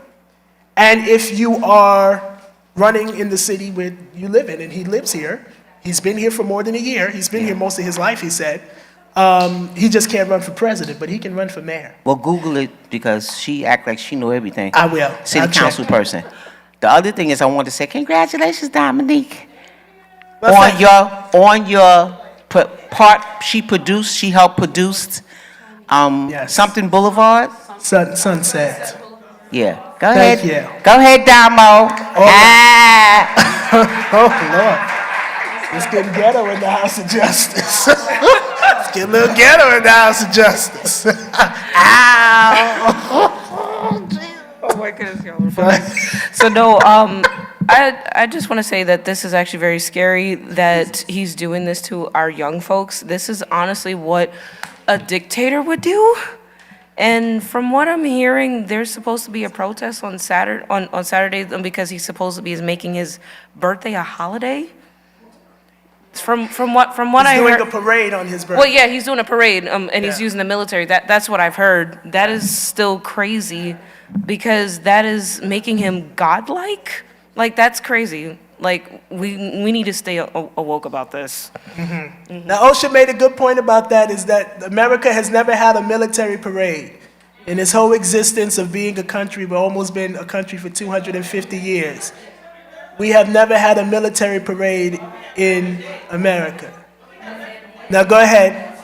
and if you are running in the city where you live in, and he lives here. He's been here for more than a year. He's been here most of his life, he said. He just can't run for president, but he can run for mayor. Well, Google it because she act like she know everything. I will. City I'll council check. person. The other thing is I want to say congratulations, Dominique. Well, on your she helped produce, Yes. something Boulevard? Sunset. Yeah, go Thank ahead. you. Go ahead, Damo. Oh, Lord. It's getting ghetto in the House of Justice. It's getting a little ghetto in the House of Justice. Oh my goodness, y'all are funny. So no, I just want to say that this is actually very scary that he's doing this to our young folks. This is honestly what a dictator would do. And from what I'm hearing, there's supposed to be a protest on Saturday because he's supposed to be making his birthday a holiday. From what I He's heard. doing a parade on his birthday. Well, yeah, he's doing a parade, and he's using the military. That's what I've heard. That is still crazy, because that is making him godlike. Like, that's crazy. Like, we need to stay awoke about this. Now, OSHA made a good point about that, is that America has never had a military parade. In its whole existence of being a country, we've almost been a country for 250 years. We have never had a military parade in America. Now, go ahead.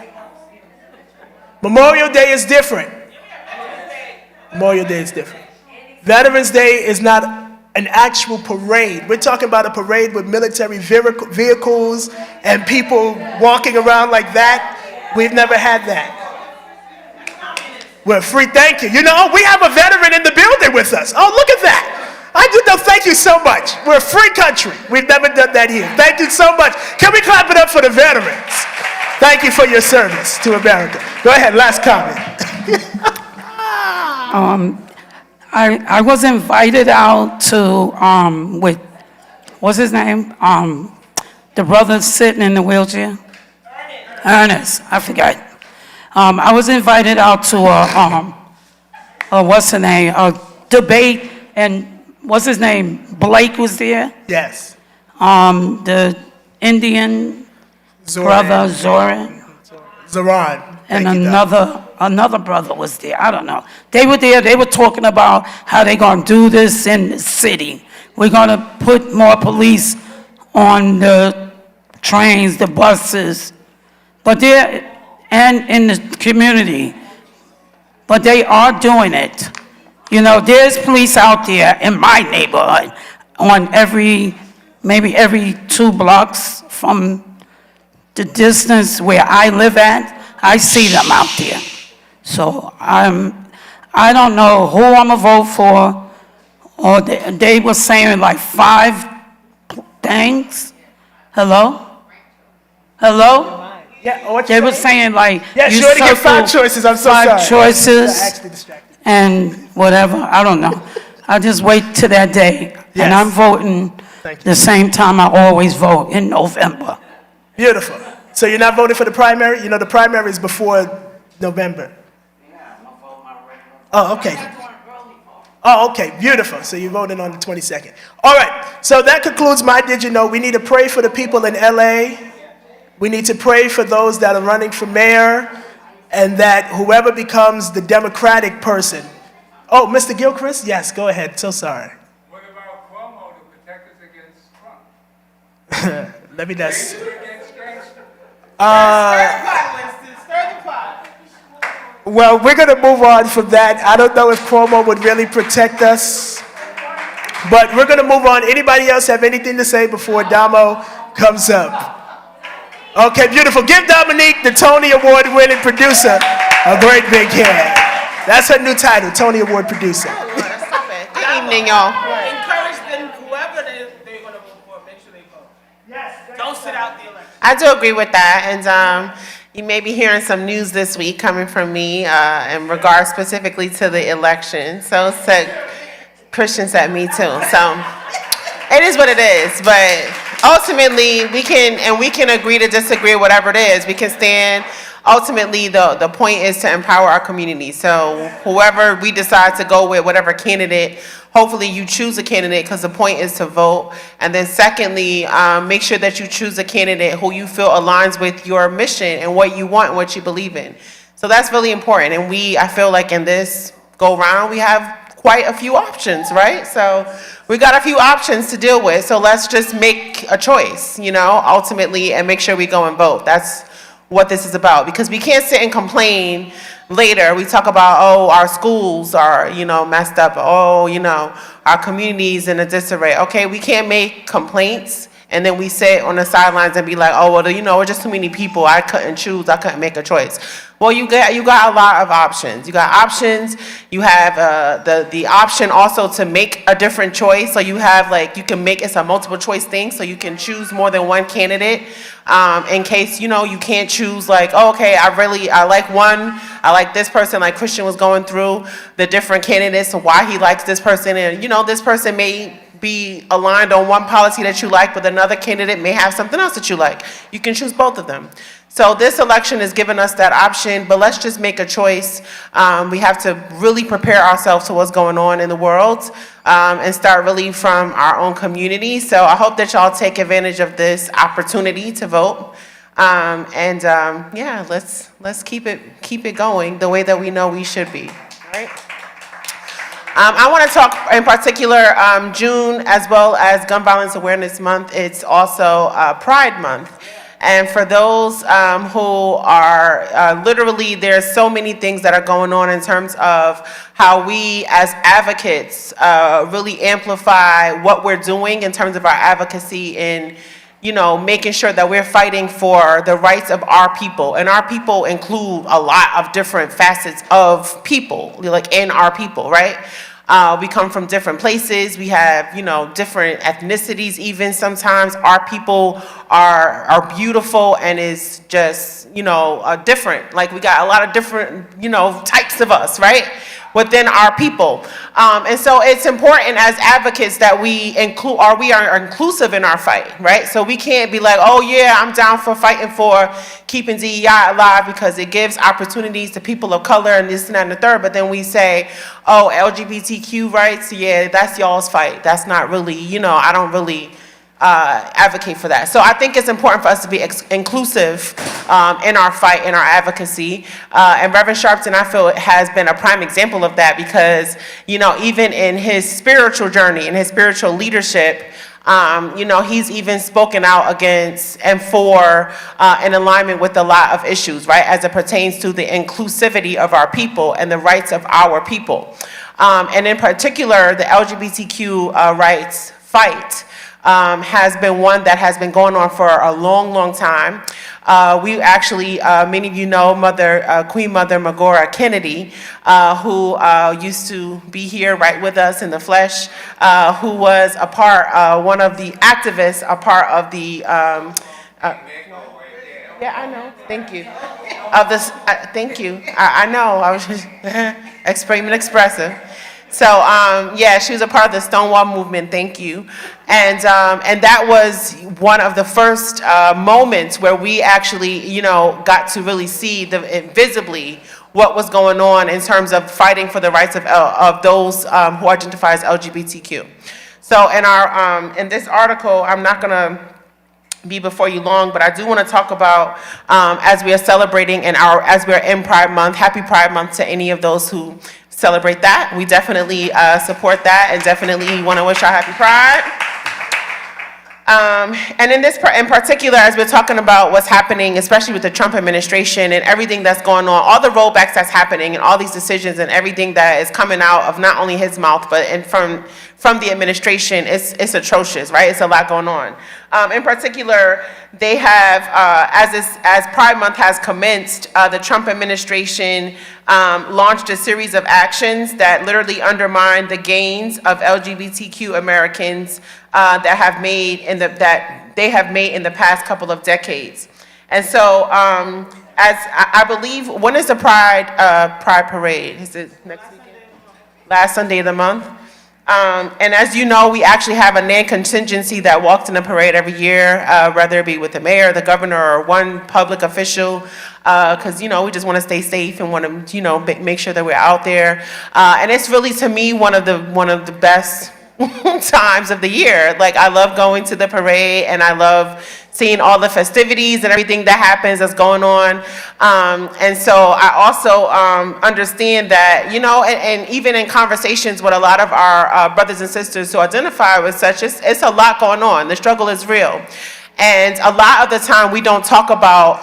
Memorial Day is different. Memorial Day is different. Veterans Day is not an actual parade. We're talking about a parade with military vehicles and people walking around like that. We've never had that. We're free, thank you. You know, we have a veteran in the building with us. Oh, look at that. I do know, thank you so much. We're a free country. We've never done that here. Thank you so much. Can we clap it up for the veterans? Thank you for your service to America. Go ahead, last comment. I was invited out to, with, what's his name? The brother sitting in the wheelchair. Ernest, I forgot. I was invited out to what's the name? A debate, and what's his name? Blake was there. Yes. The Indian brother, Zoran. Zoran. And another brother was there. I don't know. They were there. They were talking about how they're going to do this in the city. We're going to put more police on the trains, the buses, and in the community. But they are doing it. You know, there's police out there in my neighborhood on maybe every 2 blocks from the distance where I live at. I see them out there. So I don't know who I'm gonna vote for, or they were saying like 5 things. Hello? Yeah, They were saying like, yeah, you sure to get 5 circle choices. I'm so sorry. 5 choices Actually distracted. and whatever, I don't know. I just wait till that day. Yes. And I'm voting the same time I always vote, in November. Beautiful. So you're not voting for the primary? You know, the primary is before November. Oh, okay. Oh, okay, beautiful. So you're voting on the 22nd. All right, so that concludes my Did You Know. We need to pray for the people in LA. We need to pray for those that are running for mayor, and that whoever becomes the Democratic person. Oh, Mr. Gilchrist? Yes, go ahead. So sorry. What about Cuomo to protect us against Trump? Let me just... Well, we're going to move on from that. I don't know if Cuomo would really protect us, but we're going to move on. Anybody else have anything to say before Damo comes up? Okay, beautiful. Give Dominique, the Tony Award-winning producer, a great big hand. That's her new title, Tony Award producer. Good evening, y'all. Encourage them, whoever they're going to vote for, make sure they vote. Yes. Don't sit out the election. I do agree with that, and you may be hearing some news this week coming from me in regards specifically to the election. So said Christian said me too. So it is what it is, but ultimately we can agree to disagree, whatever it is. We can stand. Ultimately, the point is to empower our community. So whoever we decide to go with, whatever candidate, hopefully you choose a candidate, because the point is to vote. And then secondly, make sure that you choose a candidate who you feel aligns with your mission and what you want and what you believe in. So that's really important. And I feel like in this go round, we have quite a few options, right? So we got a few options to deal with. So let's just make a choice, ultimately, and make sure we go and vote. That's what this is about, because we can't sit and complain later. We talk about, oh, our schools are, messed up. Oh, our communities in a disarray. Okay, we can't make complaints and then we sit on the sidelines and be like, oh, well, we're just too many people. I couldn't choose. I couldn't make a choice. Well, you got a lot of options. You got options. You have the option also to make a different choice. So you have you can make it's a multiple choice thing. So you can choose more than one candidate in case you can't choose okay, I like one. I like this person. Like Christian was going through the different candidates and why he likes this person, and this person may be aligned on one policy that you like, but another candidate may have something else that you like. You can choose both of them. So this election is giving us that option, but let's just make a choice. We have to really prepare ourselves to what's going on in the world and start really from our own community. So I hope that y'all take advantage of this opportunity to vote. Yeah, let's keep it going the way that we know we should be. All right. I want to talk in particular June, as well as Gun Violence Awareness Month. It's also Pride Month. And for those who are literally, there's so many things that are going on in terms of how we as advocates really amplify what we're doing in terms of our advocacy in making sure that we're fighting for the rights of our people. And our people include a lot of different facets of people, in our people, right? We come from different places. We have, different ethnicities even sometimes. Our people are beautiful and is just, different. We got a lot of different, types of us, right? Within our people. And so it's important as advocates that we are inclusive in our fight, right? So we can't be like, oh yeah, I'm down for fighting for keeping DEI alive because it gives opportunities to people of color and this and that and the third, but then we say, oh, LGBTQ rights, yeah, that's y'all's fight. That's not really, I don't really advocate for that. So I think it's important for us to be inclusive in our fight, in our advocacy. And Reverend Sharpton, I feel, has been a prime example of that because, even in his spiritual journey, in his spiritual leadership, he's even spoken out against and for in alignment with a lot of issues, right, as it pertains to the inclusivity of our people and the rights of our people. And in particular, the LGBTQ rights fight has been one that has been going on for a long, long time. We actually, many of you know Queen Mother Magora Kennedy, who used to be here right with us in the flesh, who was one of the activists, a part of the, yeah, I know, thank you. Of this, thank you, I know, I was just expressive. So, yeah, she was a part of the Stonewall movement, thank you. And that was one of the first moments where we actually, got to really see visibly what was going on in terms of fighting for the rights of those who identify as LGBTQ. So in this article, I'm not gonna be before you long, but I do want to talk about as we are celebrating as we're in Pride Month, Happy Pride Month to any of those who celebrate that. We definitely support that and definitely want to wish our Happy Pride. And in particular, as we're talking about what's happening, especially with the Trump administration and everything that's going on, all the rollbacks that's happening and all these decisions and everything that is coming out of not only his mouth, but from the administration, it's atrocious, right? It's a lot going on. In particular, they have, as Pride Month has commenced, the Trump administration launched a series of actions that literally undermine the gains of LGBTQ Americans that they have made in the past couple of decades. And so, as I believe, when is the Pride Parade? Is it next weekend? Last Sunday of the month? And as you know, we actually have a non-contingency that walks in the parade every year, whether it be with the mayor, the governor, or one public official, because, we just want to stay safe and want to, make sure that we're out there. And it's really, to me, one of the best times of the year. Like, I love going to the parade, and I love seeing all the festivities and everything that happens that's going on. And so I also understand that, you know, and even in conversations with a lot of our brothers and sisters who identify with such, it's a lot going on. The struggle is real. And a lot of the time, we don't talk about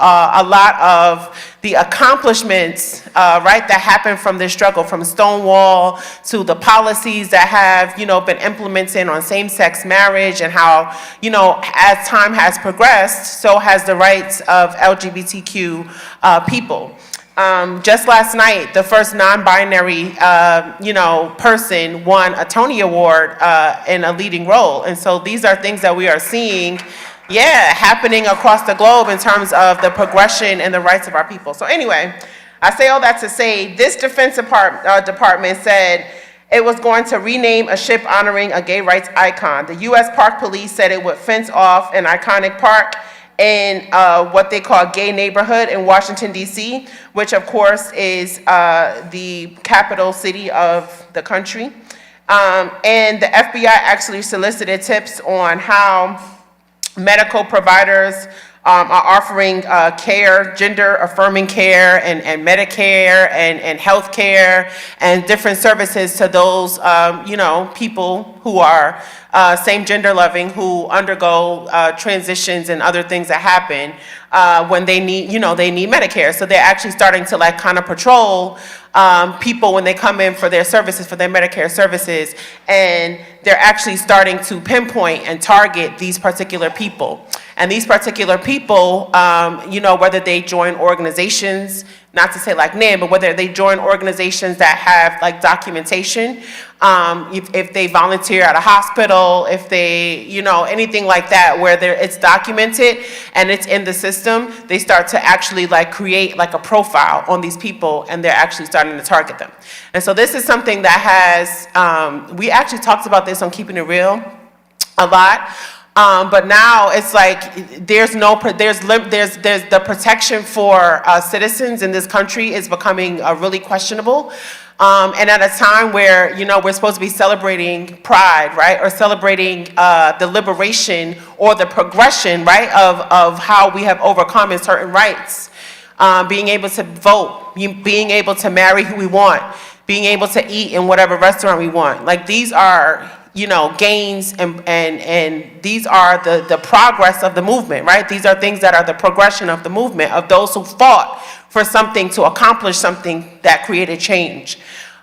a lot of the accomplishments, right, that happen from this struggle, from Stonewall to the policies that have, you know, been implemented on same-sex marriage, and how, you know, as time has progressed, so has the rights of LGBTQ people. Just last night, the first non-binary, you know, person won a Tony Award in a leading role. And so these are things that we are seeing, happening across the globe in terms of the progression and the rights of our people. So anyway, I say all that to say, this Defense Department said it was going to rename a ship honoring a gay rights icon. The U.S. Park Police said it would fence off an iconic park in what they call gay neighborhood in Washington, D.C., which of course is the capital city of the country. And the FBI actually solicited tips on how medical providers are offering care, gender-affirming care, and Medicare, and health care, and different services to those, you know, people who are same-gender loving, who undergo transitions and other things that happen when they need, you know, they need Medicare. So they're actually starting to like kind of patrol people when they come in for their services, for their Medicare services, and they're actually starting to pinpoint and target these particular people. And these particular people, you know, whether they join organizations, not to say like name, but whether they join organizations that have like documentation, if they volunteer at a hospital, if they, you know, anything like that where it's documented and it's in the system, they start to actually like create like a profile on these people, and they're actually starting to target them. And so this is something that has, we actually talked about this on Keeping It Real a lot. But now it's like there's the protection for citizens in this country is becoming really questionable. And at a time where, you know, we're supposed to be celebrating pride, right? Or celebrating the liberation or the progression, right, of how we have overcome in certain rights. Being able to vote, being able to marry who we want, being able to eat in whatever restaurant we want. Like, these are, you know, gains, and these are the progress of the movement, right? These are things that are the progression of the movement, of those who fought for something to accomplish something that created change.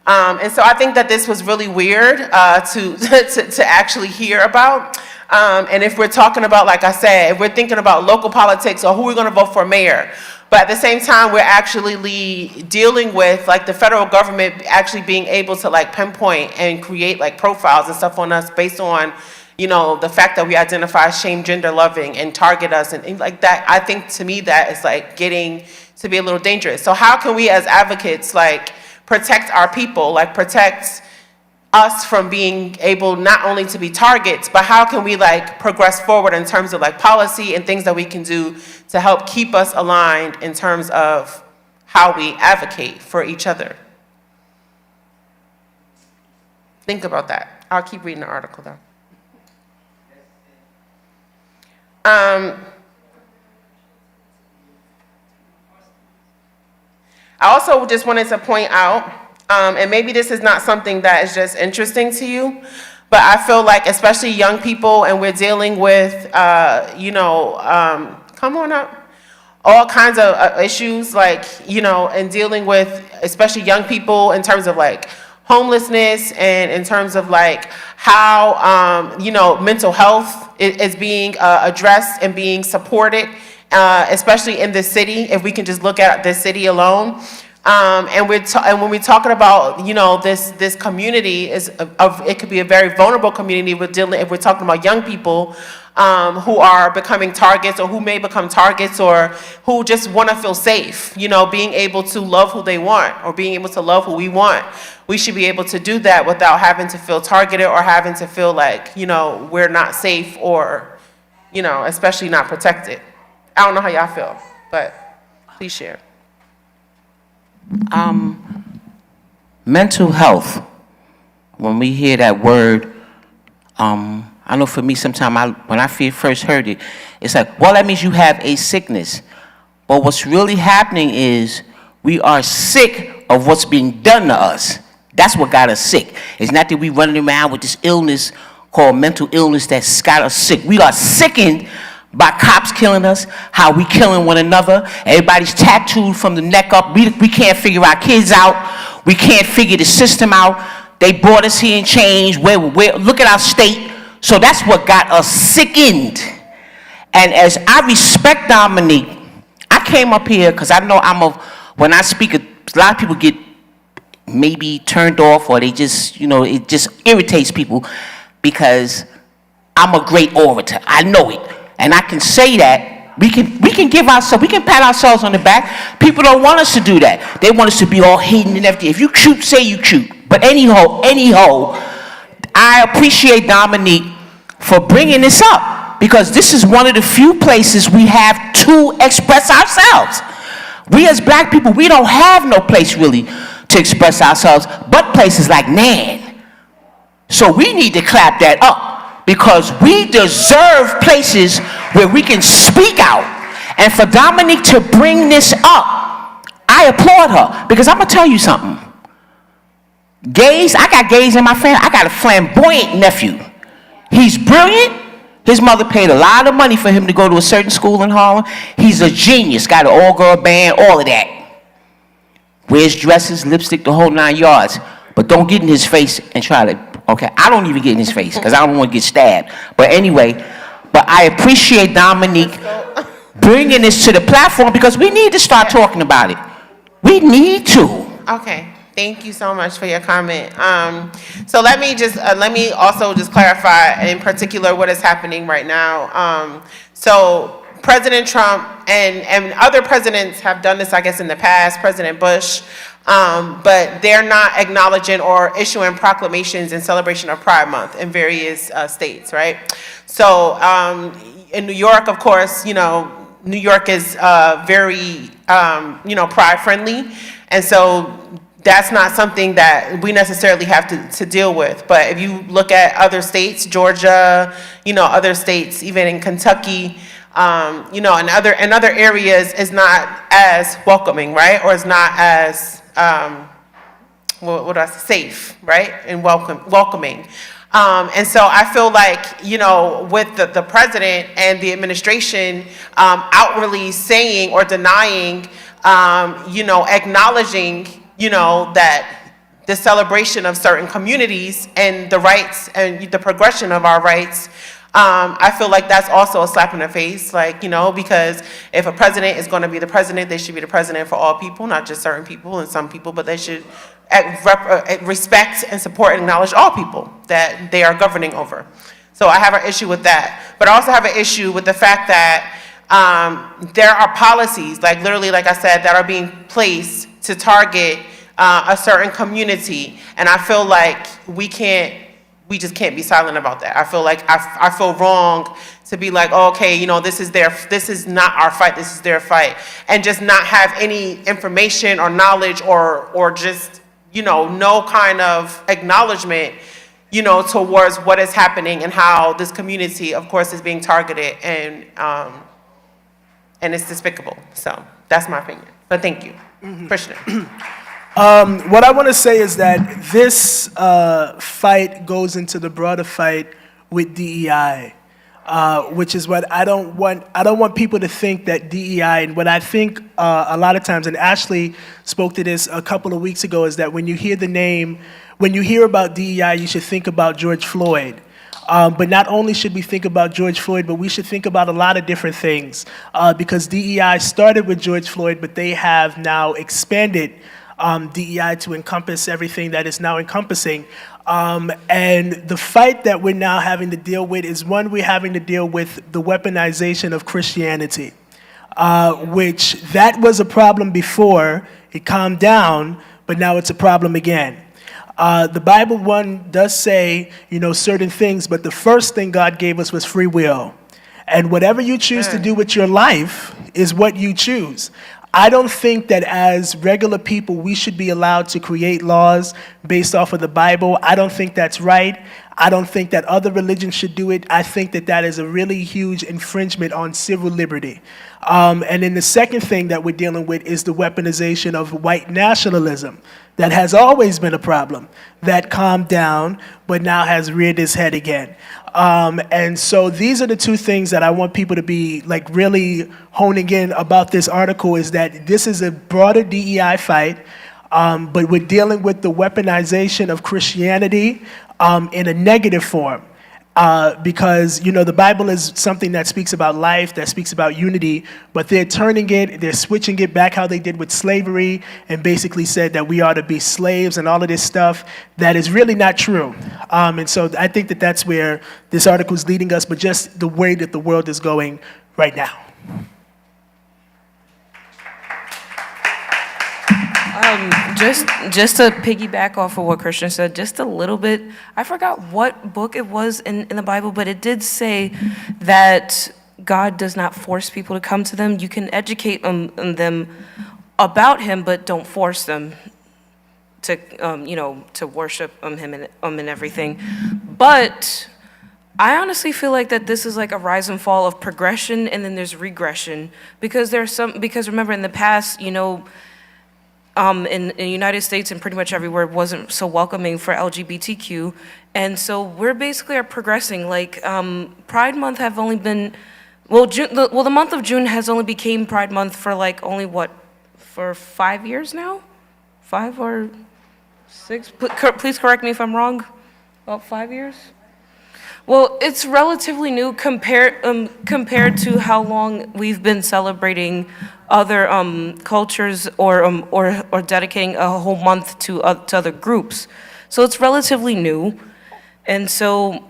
And so I think that this was really weird to actually hear about. And if we're talking about, like I said, if we're thinking about local politics or who we're gonna vote for mayor, but at the same time, we're actually dealing with like the federal government actually being able to like pinpoint and create like profiles and stuff on us based on, you know, the fact that we identify as shame, gender loving, and target us and things like that. I think to me that is like getting to be a little dangerous. So how can we as advocates like protect our people, like protect us from being able not only to be targets, but how can we like progress forward in terms of like policy and things that we can do to help keep us aligned in terms of how we advocate for each other? Think about that. I'll keep reading the article though. I also just wanted to point out, and maybe this is not something that is just interesting to you, but I feel like especially young people, and we're dealing with, you know, come on up, all kinds of issues, like, you know, and dealing with especially young people in terms of like homelessness, and in terms of like how, you know, mental health is being addressed and being supported, especially in this city, if we can just look at this city alone. And when we're talking about, you know, this community it could be a very vulnerable community. If we're talking about young people who are becoming targets, or who may become targets, or who just want to feel safe, you know, being able to love who they want, or being able to love who we want. We should be able to do that without having to feel targeted, or having to feel like, you know, we're not safe, or, you know, especially not protected. I don't know how y'all feel, but please share. Mental health, when we hear that word, I know for me, sometimes when I first heard it, it's like, well, that means you have a sickness. But what's really happening is we are sick of what's being done to us. That's what got us sick. It's not that we running around with this illness called mental illness that's got us sick. We are sickened by cops killing us, how we killing one another. Everybody's tattooed from the neck up. We can't figure our kids out. We can't figure the system out. They brought us here and changed. Look at our state. So that's what got us sickened. And as I respect Dominique, I came up here because I know when I speak, a lot of people get maybe turned off, or they just, it just irritates people because I'm a great orator. I know it. And I can say that. We can give ourselves, we can pat ourselves on the back. People don't want us to do that. They want us to be all hidden and everything. If you cute, say you cute. But anyhow, I appreciate Dominique for bringing this up, because this is one of the few places we have to express ourselves. We as black people, we don't have no place really to express ourselves but places like NAN. So we need to clap that up, because we deserve places where we can speak out. And for Dominique to bring this up, I applaud her, because I'm going to tell you something. Gays, I got gays in my family. I got a flamboyant nephew. He's brilliant. His mother paid a lot of money for him to go to a certain school in Harlem. He's a genius, got an all-girl band, all of that. Wears dresses, lipstick, the whole 9 yards. But don't get in his face and try to, okay? I don't even get in his face because I don't want to get stabbed. But anyway, I appreciate Dominique bringing this to the platform, because we need to start talking about it. We need to. Okay. Thank you so much for your comment. So let me also just clarify in particular what is happening right now. So President Trump and other presidents have done this, I guess, in the past, President Bush, but they're not acknowledging or issuing proclamations in celebration of Pride Month in various states, right? So in New York, of course, New York is very, pride friendly, and so that's not something that we necessarily have to deal with. But if you look at other states, Georgia, other states, even in Kentucky, and other areas, is not as welcoming, right? Or is not as safe, right? And welcoming. And so I feel like, with the president and the administration outwardly saying or denying, acknowledging, that the celebration of certain communities and the rights and the progression of our rights, I feel like that's also a slap in the face, because if a president is going to be the president, they should be the president for all people, not just certain people and some people, but they should respect and support and acknowledge all people that they are governing over. So I have an issue with that. But I also have an issue with the fact that there are policies, literally, like I said, that are being placed to target a certain community, and I feel like we just can't be silent about that. I feel like I feel wrong to be like, oh, okay, this is not our fight, this is their fight, and just not have any information or knowledge or just no kind of acknowledgement towards what is happening and how this community, of course, is being targeted, and it's despicable. So that's my opinion. But thank you. Christian. What I want to say is that this fight goes into the broader fight with DEI, which is what I don't want people to think that DEI, and what I think a lot of times, and Ashley spoke to this a couple of weeks ago, is that when you hear about DEI, you should think about George Floyd. But not only should we think about George Floyd, but we should think about a lot of different things, because DEI started with George Floyd, but they have now expanded DEI to encompass everything that is now encompassing. And the fight that we're now having to deal with is one we're having to deal with the weaponization of Christianity, which that was a problem before. It calmed down, but now it's a problem again. The Bible does say, certain things, but the first thing God gave us was free will. And whatever you choose to do with your life is what you choose. I don't think that as regular people, we should be allowed to create laws based off of the Bible. I don't think that's right. I don't think that other religions should do it. I think that that is a really huge infringement on civil liberty. And then the second thing that we're dealing with is the weaponization of white nationalism. That has always been a problem. That calmed down, but now has reared its head again. And so these are the two things that I want people to be like really honing in about this article, is that this is a broader DEI fight, but we're dealing with the weaponization of Christianity in a negative form. Because, you know, the Bible is something that speaks about life, that speaks about unity, but they're turning it, they're switching it back how they did with slavery, and basically said that we ought to be slaves and all of this stuff that is really not true. And so I think that that's where this article is leading us, but just the way that the world is going right now. Just to piggyback off of what Christian said, just a little bit, I forgot what book it was in the Bible, but it did say that God does not force people to come to them. You can educate them about him, but don't force them to, to worship him and everything. But I honestly feel like that this is like a rise and fall of progression, and then there's regression, because remember in the past, in the United States and pretty much everywhere wasn't so welcoming for LGBTQ, and so we're basically are progressing. Like Pride Month have only been, the month of June has only became Pride Month for like only for 5 years now, 5 or 6. Please correct me if I'm wrong. About 5 years. Well, it's relatively new compared to how long we've been celebrating other cultures or dedicating a whole month to other groups. So it's relatively new. And so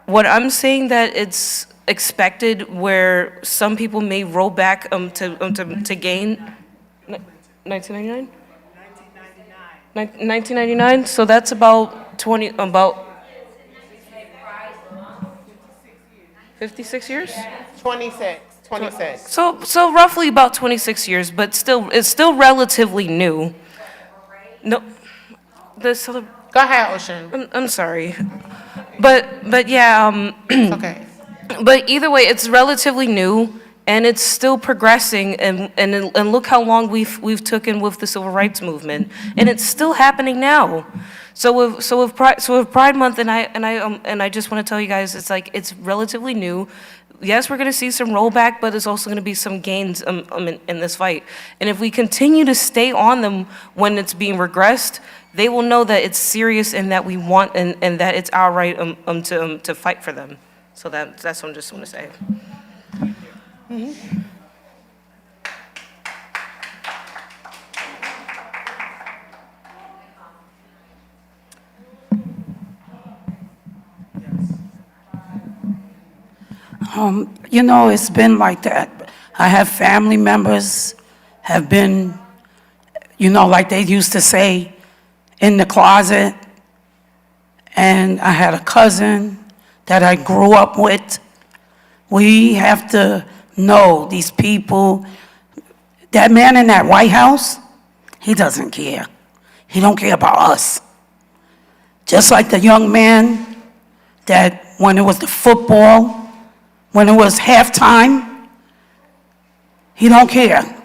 what I'm saying that it's expected where some people may roll back to gain 1999? 1999, so that's about 56 years? 26. So roughly about 26 years, but it's still relatively new. No, Go ahead, Ocean. I'm sorry, but yeah. Okay. But either way, it's relatively new, and it's still progressing, and look how long we've taken with the civil rights movement, and it's still happening now. So with Pride Month, and I just want to tell you guys, it's relatively new. Yes, we're going to see some rollback, but there's also going to be some gains in this fight. And if we continue to stay on them when it's being regressed, they will know that it's serious and that we want and that it's our right to fight for them. So that's what I just want to say. Mm-hmm. It's been like that. I have family members have been, like they used to say, in the closet. And I had a cousin that I grew up with. We have to know these people. That man in that White House, he doesn't care. He don't care about us. Just like the young man that when it was the football, when it was halftime, he don't care.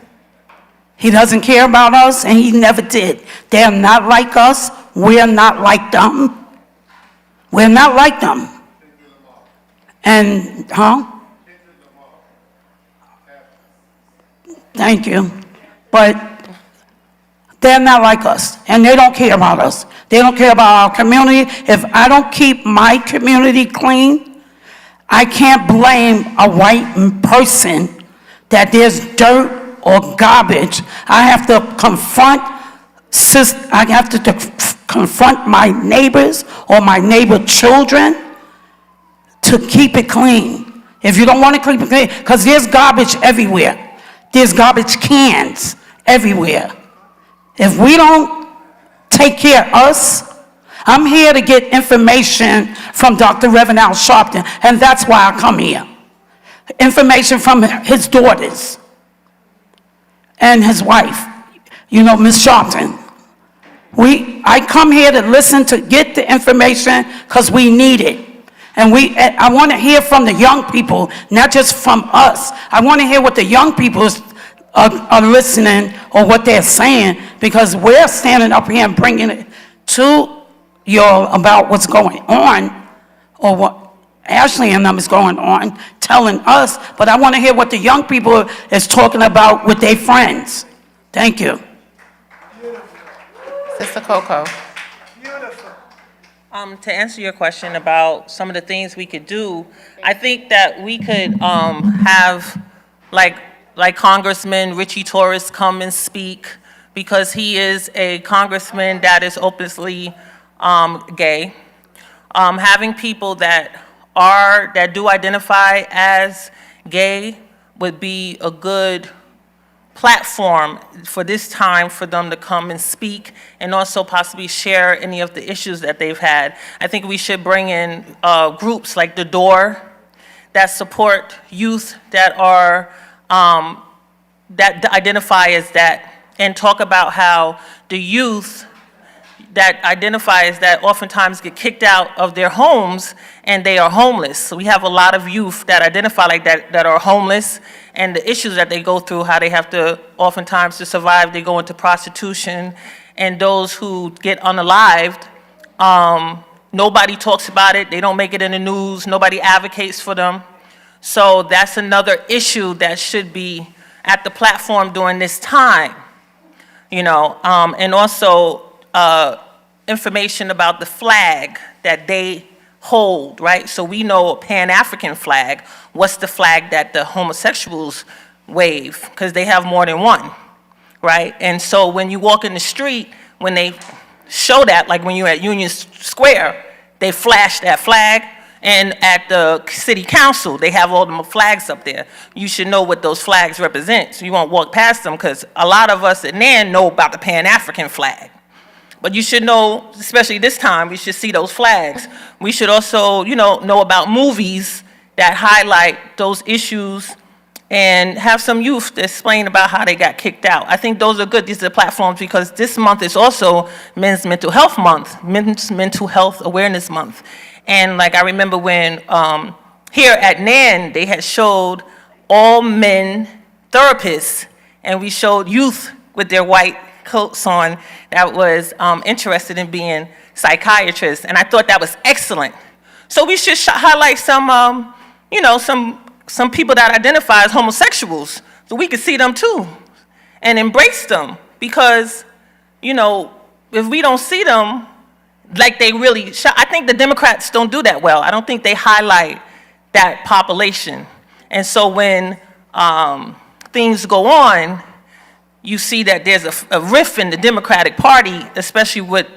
He doesn't care about us, and he never did. They're not like us. We're not like them. We're not like them. And, Thank you. But they're not like us, and they don't care about us. They don't care about our community. If I don't keep my community clean, I can't blame a white person that there's dirt or garbage. I have to confront my neighbors or my neighbor children to keep it clean. If you don't want to keep it clean, because there's garbage everywhere. There's garbage cans everywhere. If we don't take care of us, I'm here to get information from Dr. Reverend Al Sharpton, and that's why I come here. Information from his daughters and his wife, Miss Sharpton. I come here to listen, to get the information, because we need it. And I want to hear from the young people, not just from us. I want to hear what the young people are listening or what they're saying, because we're standing up here and bringing it to y'all about what's going on, or what Ashley and them is going on, telling us, but I want to hear what the young people is talking about with their friends. Thank you. Sister Coco. To answer your question about some of the things we could do, I think that we could have like Congressman Richie Torres come and speak, because he is a congressman that is openly gay. Having people that do identify as gay would be a good platform for this time for them to come and speak, and also possibly share any of the issues that they've had. I think we should bring in groups like The Door that support youth that are that identify as that, and talk about how the youth that identify as that oftentimes get kicked out of their homes and they are homeless. So we have a lot of youth that identify like that are homeless, and the issues that they go through, how they have to, oftentimes to survive, they go into prostitution, and those who get unalived, nobody talks about it, they don't make it in the news, nobody advocates for them. So that's another issue that should be at the platform during this time, you know, and also information about the flag that they hold, right? So we know a Pan-African flag. What's the flag that the homosexuals wave? Because they have more than one, right? And so when you walk in the street, when they show that, like when you're at Union Square, they flash that flag. And at the city council, they have all the flags up there. You should know what those flags represent, so you won't walk past them, because a lot of us at NAN know about the Pan-African flag. But you should know, especially this time, we should see those flags. We should also, you know about movies that highlight those issues, and have some youth to explain about how they got kicked out. I think those are good. These are platforms, because this month is also Men's Mental Health Month, Men's Mental Health Awareness Month. And like I remember when here at NAN, they had showed all men therapists, and we showed youth with their white coats on that was interested in being psychiatrists, and I thought that was excellent. So we should highlight some, some people that identify as homosexuals, so we could see them too, and embrace them, because, if we don't see them, like they really, I think the Democrats don't do that well. I don't think they highlight that population. And so when things go on, you see that there's a rift in the Democratic Party, especially with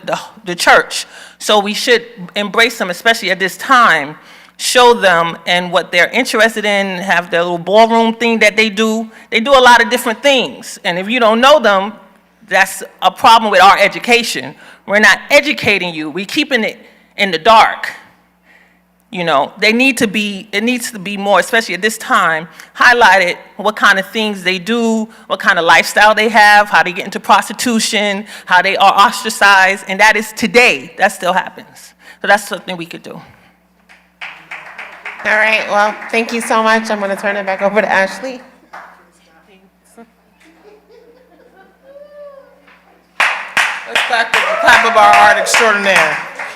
the church. So we should embrace them, especially at this time, show them and what they're interested in, have their little ballroom thing that they do. They do a lot of different things. And if you don't know them, that's a problem with our education. We're not educating you. We're keeping it in the dark. It needs to be more, especially at this time, highlighted what kind of things they do, what kind of lifestyle they have, how they get into prostitution, how they are ostracized, and that is today. That still happens. So that's something we could do. All right, well, thank you so much. I'm going to turn it back over to Ashley. Let's clap of our art extraordinaire.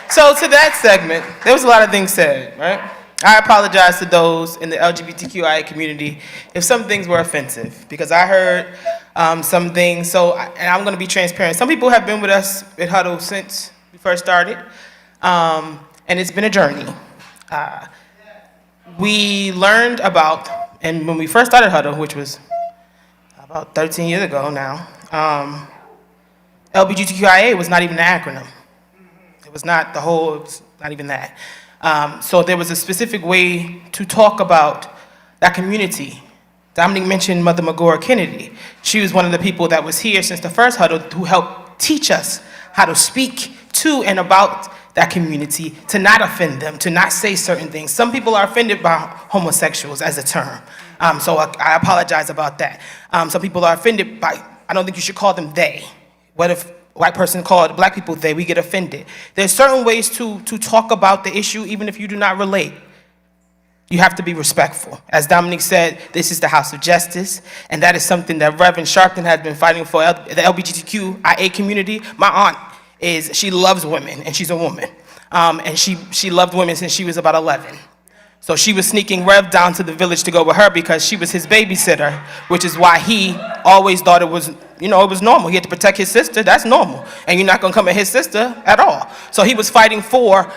So to that segment, there was a lot of things said, right? I apologize to those in the LGBTQIA community if some things were offensive, because I heard some things, and I'm going to be transparent. Some people have been with us at Huddle since we first started, and it's been a journey. We learned about, and when we first started Huddle, which was about 13 years ago now, LGBTQIA was not even an acronym. It was not it was not even that. So there was a specific way to talk about that community. Dominique mentioned Mother Magora Kennedy. She was one of the people that was here since the first Huddle who helped teach us how to speak to and about that community, to not offend them, to not say certain things. Some people are offended by homosexuals as a term. So I apologize about that. Some people are offended by, I don't think you should call them they. What if white person called black people they, we get offended. There's certain ways to talk about the issue even if you do not relate. You have to be respectful. As Dominique said, this is the House of Justice, and that is something that Reverend Sharpton has been fighting for the LGBTQIA community. My aunt she loves women, and she's a woman. And she loved women since she was about 11. So she was sneaking Rev down to the village to go with her because she was his babysitter, which is why he always thought it was normal. He had to protect his sister, that's normal. And you're not gonna come at his sister at all. So he was fighting for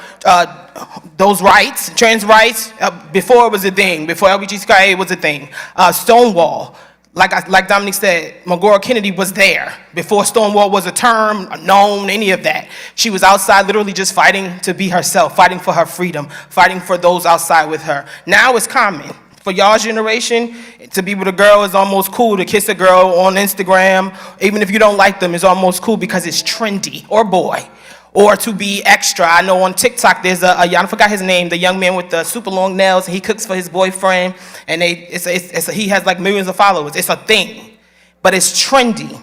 those rights, trans rights, before it was a thing, before LGBTQIA was a thing. Stonewall, like Dominique said, Magora Kennedy was there before Stonewall was a term, known, any of that. She was outside literally just fighting to be herself, fighting for her freedom, fighting for those outside with her. Now it's common. For y'all's generation, to be with a girl is almost cool. To kiss a girl on Instagram, even if you don't like them, is almost cool because it's trendy, or boy. Or to be extra. I know on TikTok there's I forgot his name, the young man with the super long nails, and he cooks for his boyfriend, and he has like millions of followers. It's a thing, but it's trendy.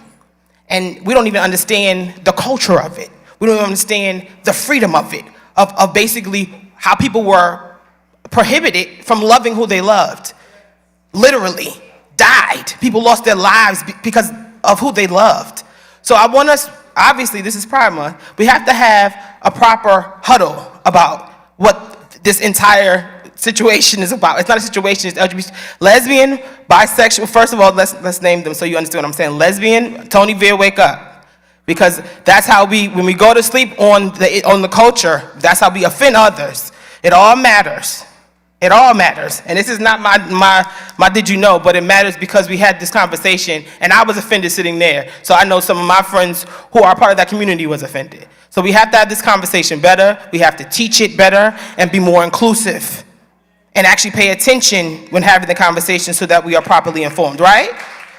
And we don't even understand the culture of it. We don't even understand the freedom of it, of basically how people were prohibited from loving who they loved. Literally, died. People lost their lives because of who they loved. So I want us, obviously this is Pride Month, we have to have a proper huddle about what this entire situation is about. It's not a situation, it's LGBT, lesbian, bisexual. First of all, let's name them so you understand what I'm saying. Lesbian, Tony Veer, wake up. Because that's how when we go to sleep on the culture, that's how we offend others. It all matters. It all matters. And this is not my did you know, but it matters because we had this conversation and I was offended sitting there. So I know some of my friends who are part of that community was offended. So we have to have this conversation better. We have to teach it better and be more inclusive and actually pay attention when having the conversation so that we are properly informed, right?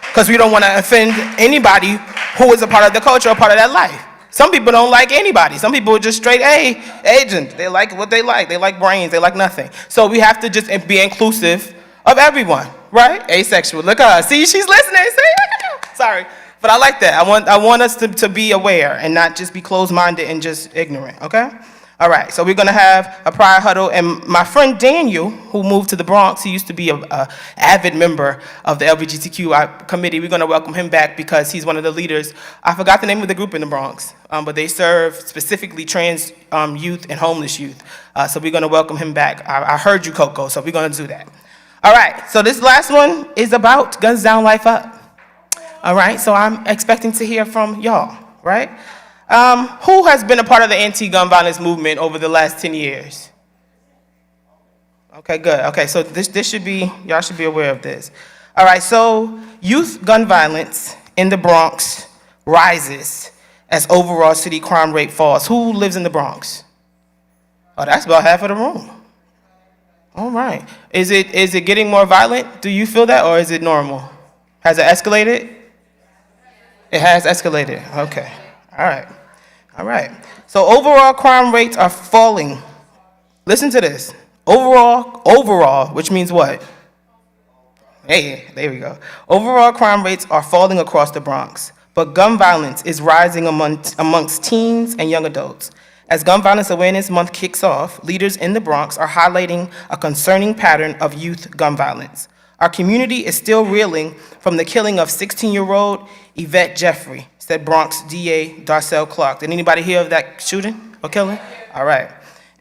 Because we don't want to offend anybody who is a part of the culture or part of that life. Some people don't like anybody. Some people are just straight A agents. They like what they like. They like brains. They like nothing. So we have to just be inclusive of everyone, right? Asexual. Look at her. See, she's listening. See? Sorry. But I like that. I want us to be aware and not just be closed-minded and just ignorant, okay? All right, so we're going to have a prayer huddle. And my friend Daniel, who moved to the Bronx, he used to be an avid member of the LGBTQ committee. We're going to welcome him back because he's one of the leaders. I forgot the name of the group in the Bronx, but they serve specifically trans youth and homeless youth. So we're going to welcome him back. I heard you, Coco, so we're going to do that. All right, so this last one is about Guns Down, Life Up. All right, so I'm expecting to hear from y'all, right? Who has been a part of the anti-gun violence movement over the last 10 years? Okay, good. Okay, so this should be, y'all should be aware of this. All right, so youth gun violence in the Bronx rises as overall city crime rate falls. Who lives in the Bronx? Oh, that's about half of the room. All right. Is it getting more violent? Do you feel that, or is it normal? Has it escalated? It has escalated. Okay. All right. So overall crime rates are falling. Listen to this. Overall, which means what? Hey, there we go. Overall crime rates are falling across the Bronx, but gun violence is rising amongst teens and young adults. As Gun Violence Awareness Month kicks off, leaders in the Bronx are highlighting a concerning pattern of youth gun violence. Our community is still reeling from the killing of 16-year-old Yvette Jeffrey, said Bronx DA Darcel Clark. Did anybody hear of that shooting or killing? All right.